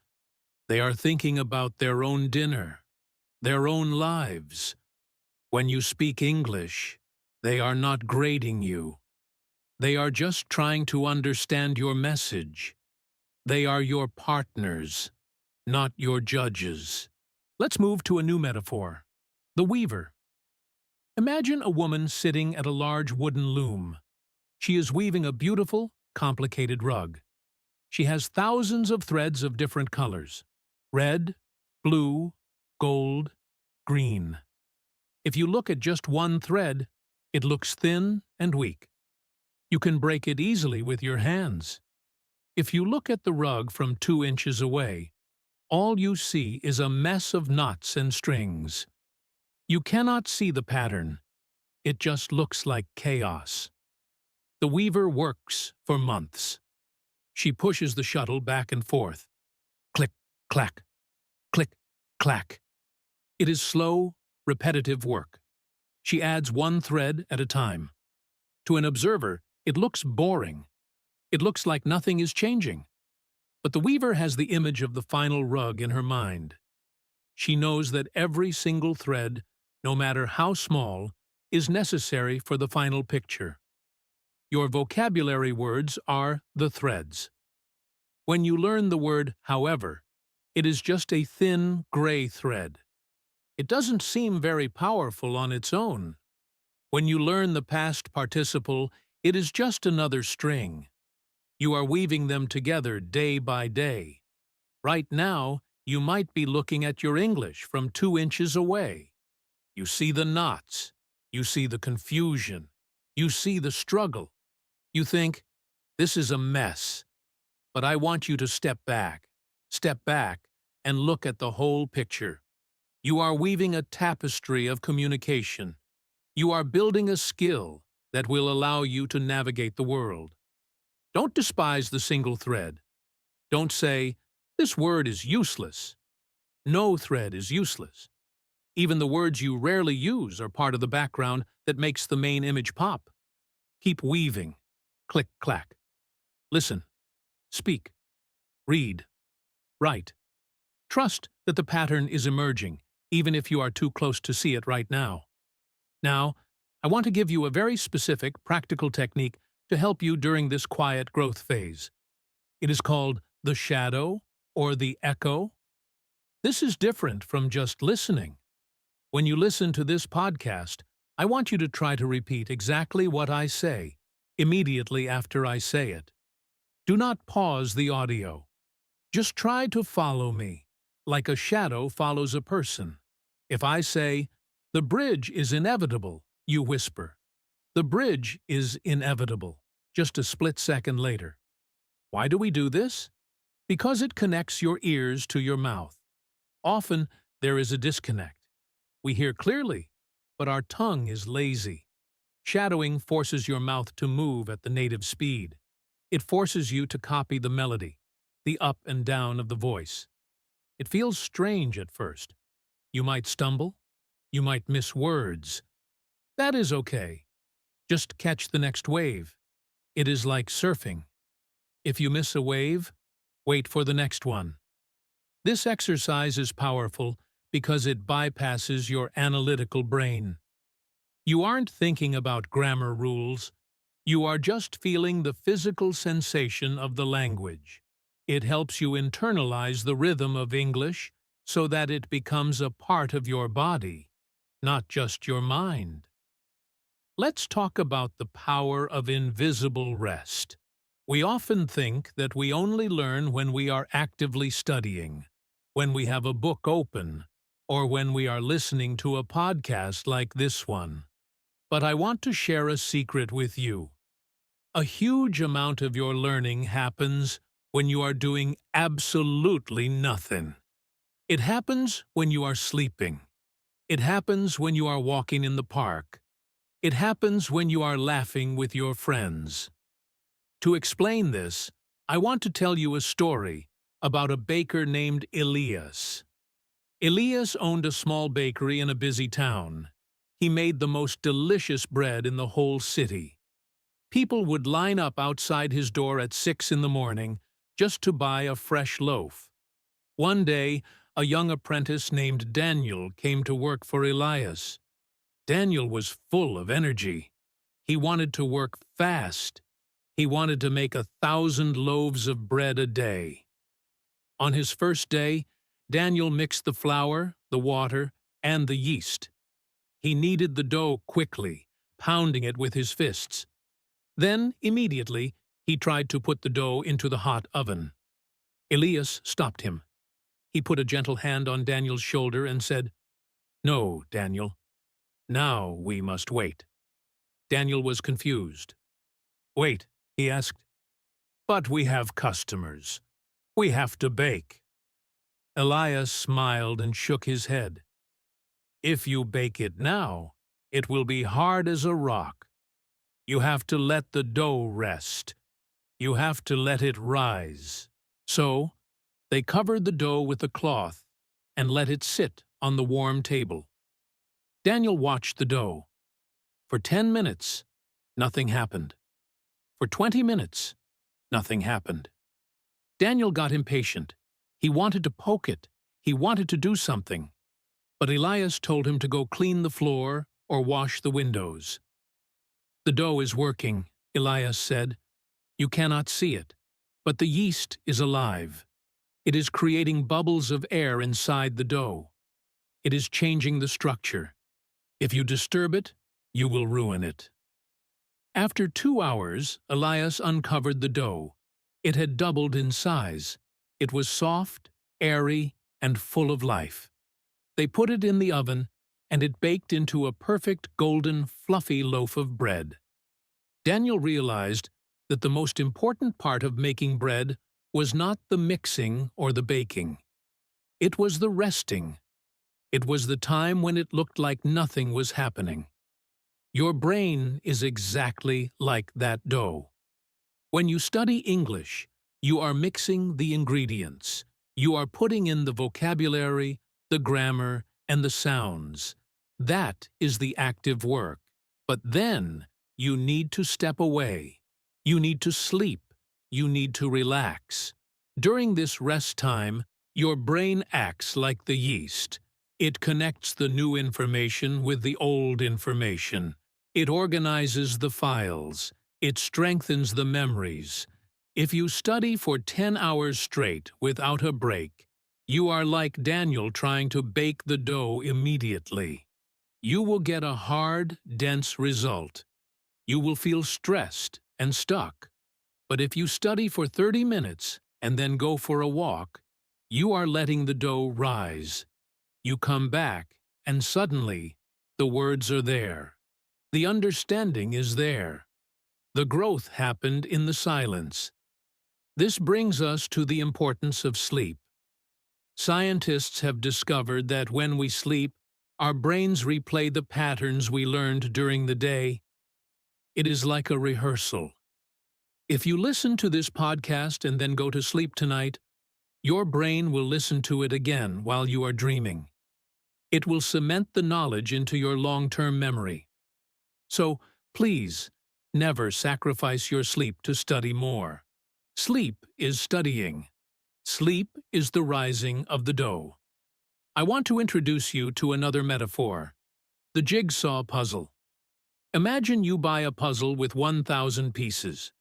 They are thinking about their own dinner, their own lives. When you speak English, they are not grading you. They are just trying to understand your message. They are your partners, not your judges. Let's move to a new metaphor. The weaver. Imagine a woman sitting at a large wooden loom. She is weaving a beautiful, complicated rug. She has thousands of threads of different colors: red, blue, gold, green. If you look at just one thread, it looks thin and weak. You can break it easily with your hands. If you look at the rug from 2 inches away, all you see is a mess of knots and strings. You cannot see the pattern. It just looks like chaos. The weaver works for months. She pushes the shuttle back and forth. Click, clack, click, clack. It is slow, repetitive work. She adds one thread at a time. To an observer, it looks boring. It looks like nothing is changing. But the weaver has the image of the final rug in her mind. She knows that every single thread, no matter how small, is necessary for the final picture. Your vocabulary words are the threads. When you learn the word however, it is just a thin, gray thread. It doesn't seem very powerful on its own. When you learn the past participle, it is just another string. You are weaving them together day by day. Right now, you might be looking at your English from 2 inches away. You see the knots. You see the confusion. You see the struggle. You think, this is a mess. But I want you to step back, and look at the whole picture. You are weaving a tapestry of communication. You are building a skill that will allow you to navigate the world. Don't despise the single thread. Don't say, this word is useless. No thread is useless. Even the words you rarely use are part of the background that makes the main image pop. Keep weaving. Click, clack. Listen. Speak. Read. Write. Trust that the pattern is emerging, even if you are too close to see it right now. Now, I want to give you a very specific, practical technique to help you during this quiet growth phase. It is called the shadow or the echo. This is different from just listening. When you listen to this podcast, I want you to try to repeat exactly what I say, immediately after I say it. Do not pause the audio. Just try to follow me, like a shadow follows a person. If I say, the bridge is inevitable, you whisper, the bridge is inevitable, just a split second later. Why do we do this? Because it connects your ears to your mouth. Often, there is a disconnect. We hear clearly, but our tongue is lazy. Shadowing forces your mouth to move at the native speed. It forces you to copy the melody, the up and down of the voice. It feels strange at first. You might stumble. You might miss words. That is okay. Just catch the next wave. It is like surfing. If you miss a wave, wait for the next one. This exercise is powerful because it bypasses your analytical brain. You aren't thinking about grammar rules. You are just feeling the physical sensation of the language. It helps you internalize the rhythm of English so that it becomes a part of your body, not just your mind. Let's talk about the power of invisible rest. We often think that we only learn when we are actively studying, when we have a book open, or when we are listening to a podcast like this one. But I want to share a secret with you. A huge amount of your learning happens when you are doing absolutely nothing. It happens when you are sleeping. It happens when you are walking in the park. It happens when you are laughing with your friends. To explain this, I want to tell you a story about a baker named Elias. Elias owned a small bakery in a busy town. He made the most delicious bread in the whole city. People would line up outside his door at 6 in the morning just to buy a fresh loaf. One day, a young apprentice named Daniel came to work for Elias. Daniel was full of energy. He wanted to work fast. He wanted to make 1,000 loaves of bread a day. On his first day, Daniel mixed the flour, the water, and the yeast. He kneaded the dough quickly, pounding it with his fists. Then, immediately, he tried to put the dough into the hot oven. Elias stopped him. He put a gentle hand on Daniel's shoulder and said, "No, Daniel. Now we must wait." Daniel was confused. "Wait," he asked. "But we have customers. We have to bake." Elias smiled and shook his head. "If you bake it now, it will be hard as a rock. You have to let the dough rest. You have to let it rise." So, they covered the dough with a cloth and let it sit on the warm table. Daniel watched the dough. For 10 minutes, nothing happened. For 20 minutes, nothing happened. Daniel got impatient. He wanted to poke it. He wanted to do something. But Elias told him to go clean the floor or wash the windows. "The dough is working," Elias said. "You cannot see it, but the yeast is alive. It is creating bubbles of air inside the dough. It is changing the structure. If you disturb it, you will ruin it." After 2 hours, Elias uncovered the dough. It had doubled in size. It was soft, airy, and full of life. They put it in the oven, and it baked into a perfect golden, fluffy loaf of bread. Daniel realized that the most important part of making bread was not the mixing or the baking. It was the resting. It was the time when it looked like nothing was happening. Your brain is exactly like that dough. When you study English, you are mixing the ingredients. You are putting in the vocabulary, the grammar, and the sounds. That is the active work. But then you need to step away. You need to sleep. You need to relax. During this rest time, your brain acts like the yeast. It connects the new information with the old information. It organizes the files. It strengthens the memories. If you study for 10 hours straight without a break, you are like Daniel trying to bake the dough immediately. You will get a hard, dense result. You will feel stressed and stuck. But if you study for 30 minutes and then go for a walk, you are letting the dough rise. You come back, and suddenly, the words are there. The understanding is there. The growth happened in the silence. This brings us to the importance of sleep. Scientists have discovered that when we sleep, our brains replay the patterns we learned during the day. It is like a rehearsal. If you listen to this podcast and then go to sleep tonight, your brain will listen to it again while you are dreaming. It will cement the knowledge into your long-term memory. So, please, never sacrifice your sleep to study more. Sleep is studying. Sleep is the rising of the dough. I want to introduce you to another metaphor, the jigsaw puzzle. Imagine you buy a puzzle with 1,000 pieces.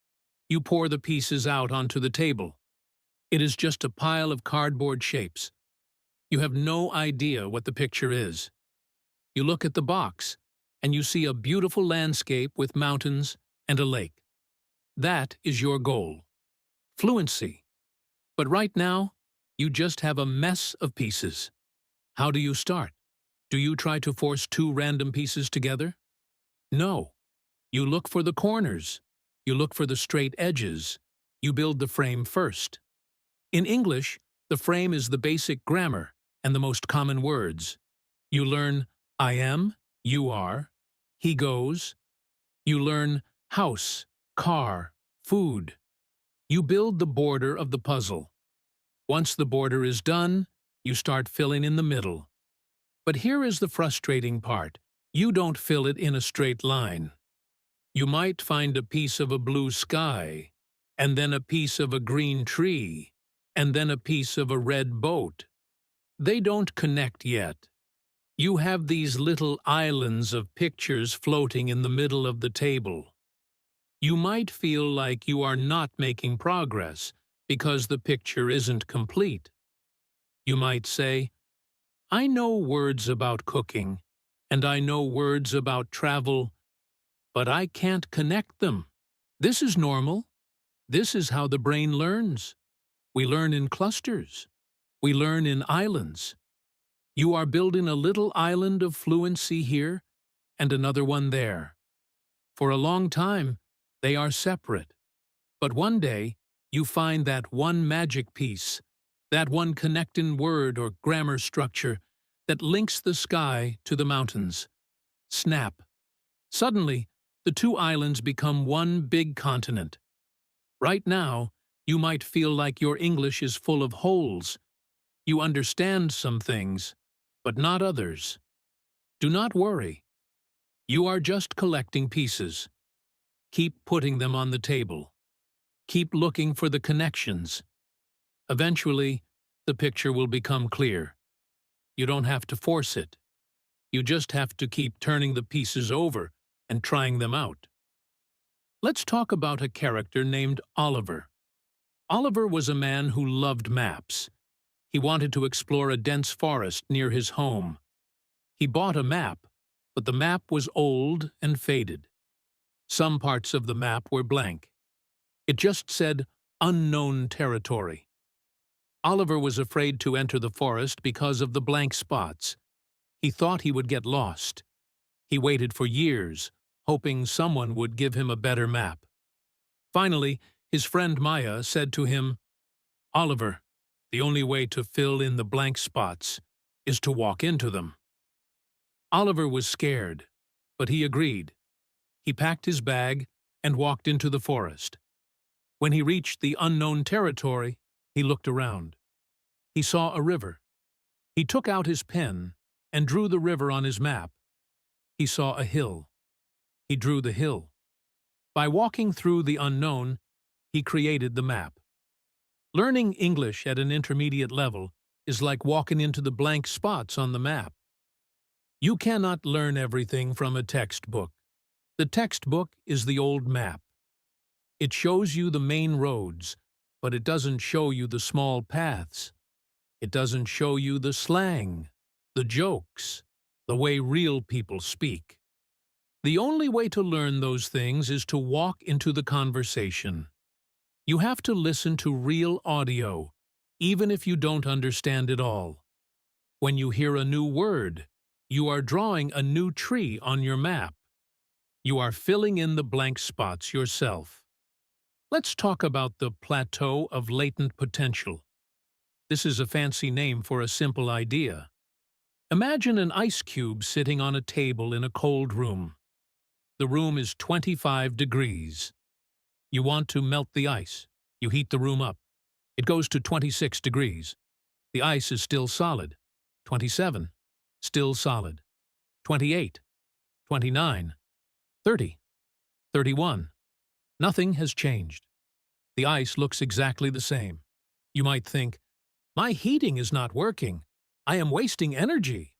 You pour the pieces out onto the table. It is just a pile of cardboard shapes. You have no idea what the picture is. You look at the box, and you see a beautiful landscape with mountains and a lake. That is your goal. Fluency. But right now, you just have a mess of pieces. How do you start? Do you try to force 2 random pieces together? No. You look for the corners. You look for the straight edges. You build the frame first. In English, the frame is the basic grammar and the most common words. You learn I am, you are, he goes. You learn house, car, food. You build the border of the puzzle. Once the border is done, you start filling in the middle. But here is the frustrating part. You don't fill it in a straight line. You might find a piece of a blue sky, and then a piece of a green tree, and then a piece of a red boat. They don't connect yet. You have these little islands of pictures floating in the middle of the table. You might feel like you are not making progress because the picture isn't complete. You might say, I know words about cooking, and I know words about travel, but I can't connect them. This is normal. This is how the brain learns. We learn in clusters. We learn in islands. You are building a little island of fluency here and another one there. For a long time, they are separate. But one day, you find that one magic piece, that one connecting word or grammar structure that links the sky to the mountains. Snap. Suddenly, the two islands become one big continent. Right now, you might feel like your English is full of holes. You understand some things, but not others. Do not worry. You are just collecting pieces. Keep putting them on the table. Keep looking for the connections. Eventually, the picture will become clear. You don't have to force it. You just have to keep turning the pieces over and trying them out. Let's talk about a character named Oliver. Oliver was a man who loved maps. He wanted to explore a dense forest near his home. He bought a map, but the map was old and faded. Some parts of the map were blank. It just said, unknown territory. Oliver was afraid to enter the forest because of the blank spots. He thought he would get lost. He waited for years, hoping someone would give him a better map. Finally, his friend Maya said to him, Oliver, the only way to fill in the blank spots is to walk into them. Oliver was scared, but he agreed. He packed his bag and walked into the forest. When he reached the unknown territory, he looked around. He saw a river. He took out his pen and drew the river on his map. He saw a hill. He drew the hill. By walking through the unknown, he created the map. Learning English at an intermediate level is like walking into the blank spots on the map. You cannot learn everything from a textbook. The textbook is the old map. It shows you the main roads, but it doesn't show you the small paths. It doesn't show you the slang, the jokes, the way real people speak. The only way to learn those things is to walk into the conversation. You have to listen to real audio, even if you don't understand it all. When you hear a new word, you are drawing a new tree on your map. You are filling in the blank spots yourself. Let's talk about the plateau of latent potential. This is a fancy name for a simple idea. Imagine an ice cube sitting on a table in a cold room. The room is 25 degrees. You want to melt the ice. You heat the room up. It goes to 26 degrees. The ice is still solid. 27. Still solid. 28. 29. 30. 31. Nothing has changed. The ice looks exactly the same. You might think, my heating is not working. I am wasting energy.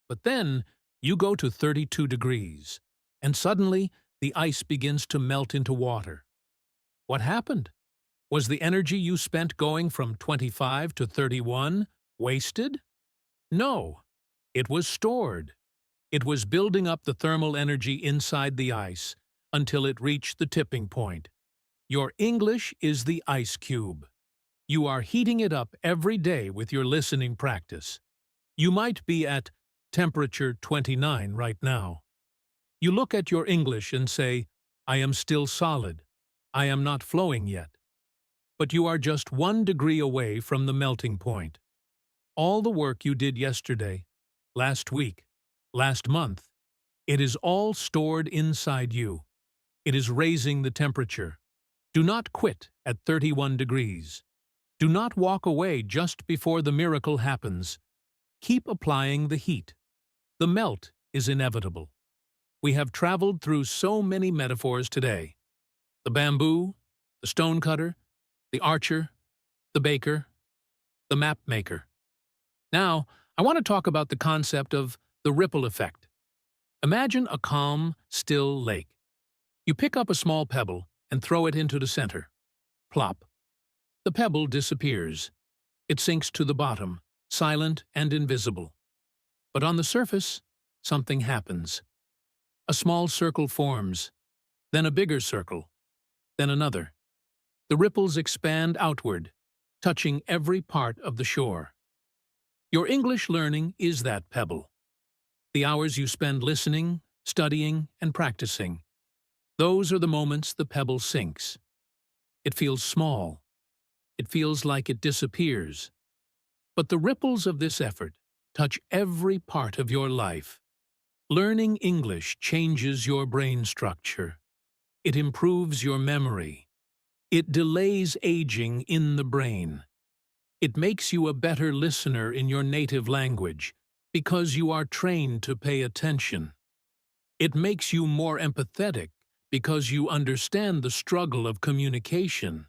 But then you go to 32 degrees, and suddenly the ice begins to melt into water. What happened? Was the energy you spent going from 25 to 31 wasted? No, it was stored. It was building up the thermal energy inside the ice until it reached the tipping point. Your English is the ice cube. You are heating it up every day with your listening practice. You might be at temperature 29 right now. You look at your English and say, I am still solid. I am not flowing yet. But you are just 1 degree away from the melting point. All the work you did yesterday, last week, last month, it is all stored inside you. It is raising the temperature. Do not quit at 31 degrees. Do not walk away just before the miracle happens. Keep applying the heat. The melt is inevitable. We have traveled through so many metaphors today. The bamboo, the stonecutter, the archer, the baker, the map maker. Now, I want to talk about the concept of the ripple effect. Imagine a calm, still lake. You pick up a small pebble and throw it into the center. Plop. The pebble disappears. It sinks to the bottom, silent and invisible. But on the surface, something happens. A small circle forms, then a bigger circle, then another. The ripples expand outward, touching every part of the shore. Your English learning is that pebble. The hours you spend listening, studying, and practicing. Those are the moments the pebble sinks. It feels small. It feels like it disappears. But the ripples of this effort touch every part of your life. Learning English changes your brain structure. It improves your memory. It delays aging in the brain. It makes you a better listener in your native language because you are trained to pay attention. It makes you more empathetic because you understand the struggle of communication.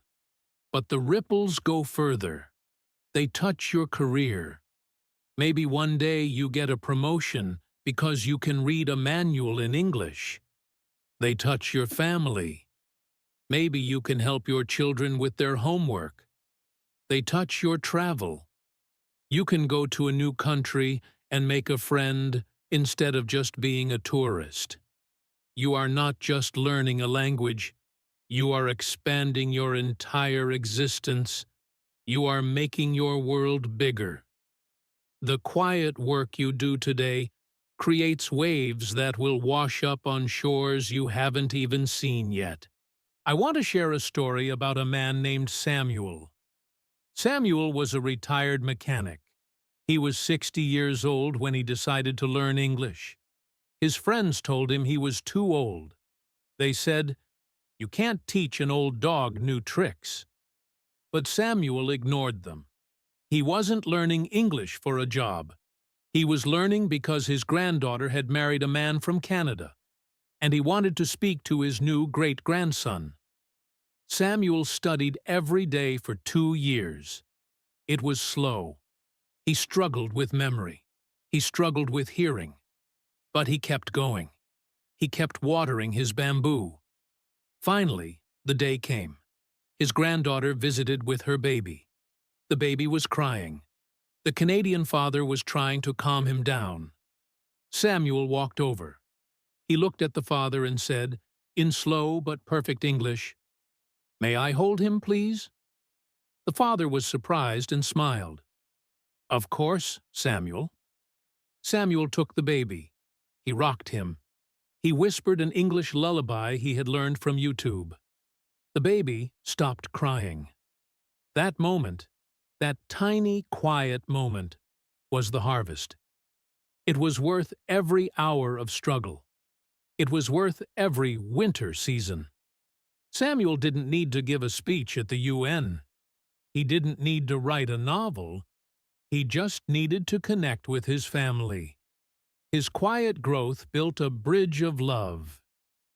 But the ripples go further. They touch your career. Maybe one day you get a promotion because you can read a manual in English. They touch your family. Maybe you can help your children with their homework. They touch your travel. You can go to a new country and make a friend instead of just being a tourist. You are not just learning a language. You are expanding your entire existence. You are making your world bigger. The quiet work you do today creates waves that will wash up on shores you haven't even seen yet. I want to share a story about a man named Samuel. Samuel was a retired mechanic. He was 60 years old when he decided to learn English. His friends told him he was too old. They said, "You can't teach an old dog new tricks." But Samuel ignored them. He wasn't learning English for a job. He was learning because his granddaughter had married a man from Canada, and he wanted to speak to his new great-grandson. Samuel studied every day for 2 years. It was slow. He struggled with memory. He struggled with hearing. But he kept going. He kept watering his bamboo. Finally, the day came. His granddaughter visited with her baby. The baby was crying. The Canadian father was trying to calm him down. Samuel walked over. He looked at the father and said, in slow but perfect English, "May I hold him, please?" The father was surprised and smiled. "Of course, Samuel." Samuel took the baby. He rocked him. He whispered an English lullaby he had learned from YouTube. The baby stopped crying. That moment, that tiny, quiet moment, was the harvest. It was worth every hour of struggle. It was worth every winter season. Samuel didn't need to give a speech at the UN. He didn't need to write a novel. He just needed to connect with his family. His quiet growth built a bridge of love.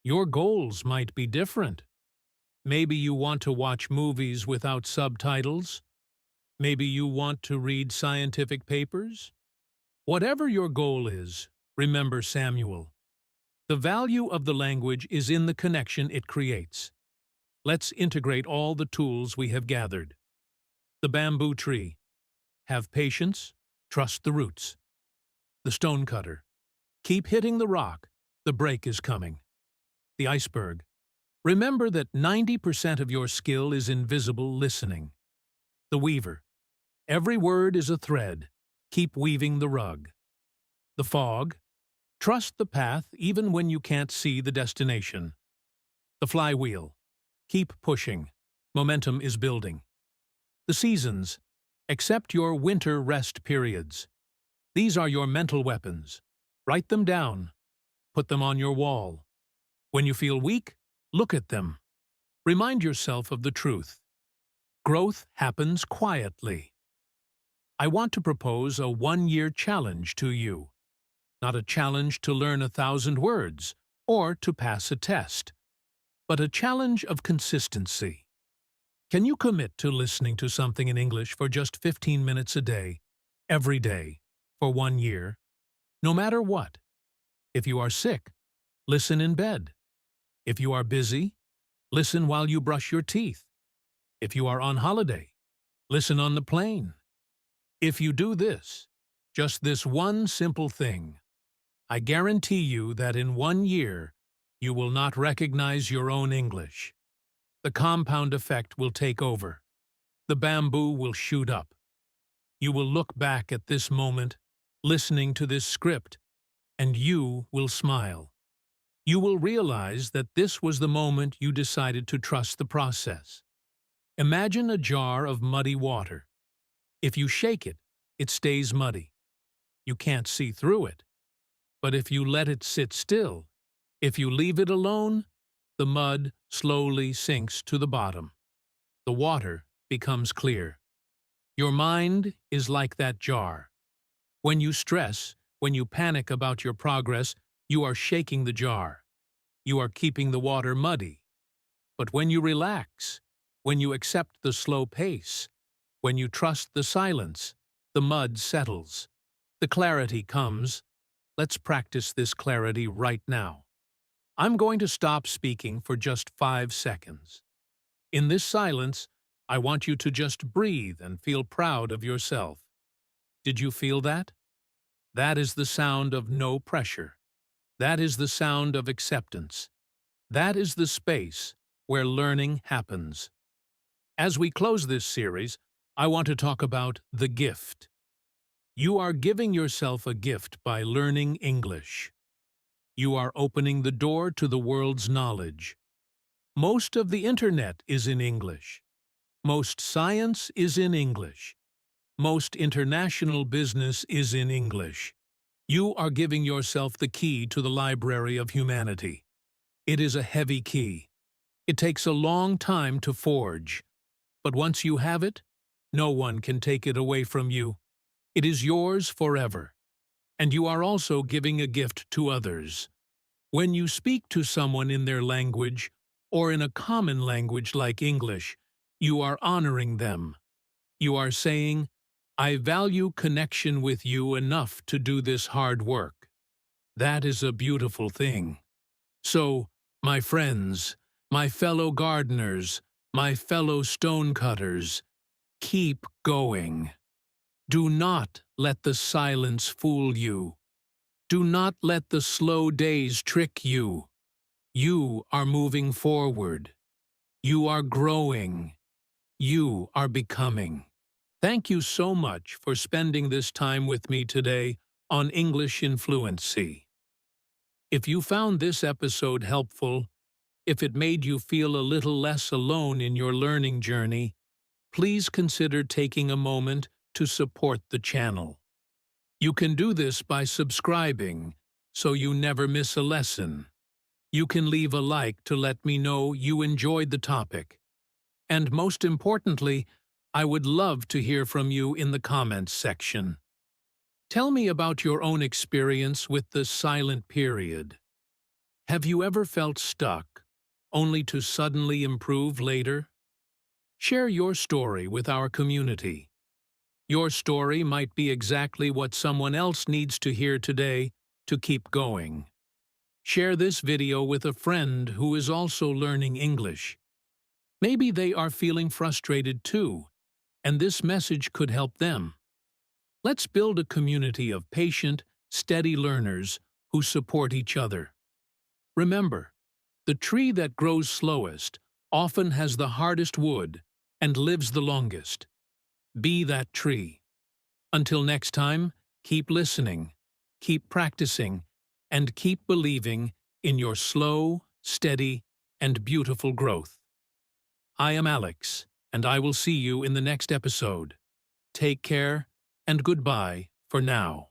Your goals might be different. Maybe you want to watch movies without subtitles. Maybe you want to read scientific papers. Whatever your goal is, remember Samuel. The value of the language is in the connection it creates. Let's integrate all the tools we have gathered. The bamboo tree. Have patience, trust the roots. The stone cutter. Keep hitting the rock, the break is coming. The iceberg. Remember that 90% of your skill is invisible listening. The weaver. Every word is a thread. Keep weaving the rug. The fog. Trust the path even when you can't see the destination. The flywheel. Keep pushing. Momentum is building. The seasons. Accept your winter rest periods. These are your mental weapons. Write them down. Put them on your wall. When you feel weak, look at them. Remind yourself of the truth. Growth happens quietly. I want to propose a 1-year challenge to you. Not a challenge to learn 1,000 words or to pass a test, but a challenge of consistency. Can you commit to listening to something in English for just 15 minutes a day, every day, for 1 year? No matter what. If you are sick, listen in bed. If you are busy, listen while you brush your teeth. If you are on holiday, listen on the plane. If you do this, just this one simple thing, I guarantee you that in 1 year, you will not recognize your own English. The compound effect will take over. The bamboo will shoot up. You will look back at this moment, listening to this script, and you will smile. You will realize that this was the moment you decided to trust the process. Imagine a jar of muddy water. If you shake it, it stays muddy. You can't see through it. But if you let it sit still, if you leave it alone, the mud slowly sinks to the bottom. The water becomes clear. Your mind is like that jar. When you stress, when you panic about your progress, you are shaking the jar. You are keeping the water muddy. But when you relax, when you accept the slow pace, when you trust the silence, the mud settles. The clarity comes. Let's practice this clarity right now. I'm going to stop speaking for just 5 seconds. In this silence, I want you to just breathe and feel proud of yourself. Did you feel that? That is the sound of no pressure. That is the sound of acceptance. That is the space where learning happens. As we close this series, I want to talk about the gift. You are giving yourself a gift by learning English. You are opening the door to the world's knowledge. Most of the internet is in English. Most science is in English. Most international business is in English. You are giving yourself the key to the library of humanity. It is a heavy key. It takes a long time to forge. But once you have it, no one can take it away from you. It is yours forever. And you are also giving a gift to others. When you speak to someone in their language, or in a common language like English, you are honoring them. You are saying, I value connection with you enough to do this hard work. That is a beautiful thing. So, my friends, my fellow gardeners, my fellow stonecutters, keep going. Do not let the silence fool you. Do not let the slow days trick you. You are moving forward. You are growing. You are becoming. Thank you so much for spending this time with me today on English in Fluency. If you found this episode helpful, if it made you feel a little less alone in your learning journey, please consider taking a moment to support the channel. You can do this by subscribing, so you never miss a lesson. You can leave a like to let me know you enjoyed the topic. And most importantly, I would love to hear from you in the comments section. Tell me about your own experience with the silent period. Have you ever felt stuck, only to suddenly improve later? Share your story with our community. Your story might be exactly what someone else needs to hear today to keep going. Share this video with a friend who is also learning English. Maybe they are feeling frustrated too, and this message could help them. Let's build a community of patient, steady learners who support each other. Remember, the tree that grows slowest often has the hardest wood and lives the longest. Be that tree. Until next time, keep listening, keep practicing, and keep believing in your slow, steady, and beautiful growth. I am Alex, and I will see you in the next episode. Take care, and goodbye for now.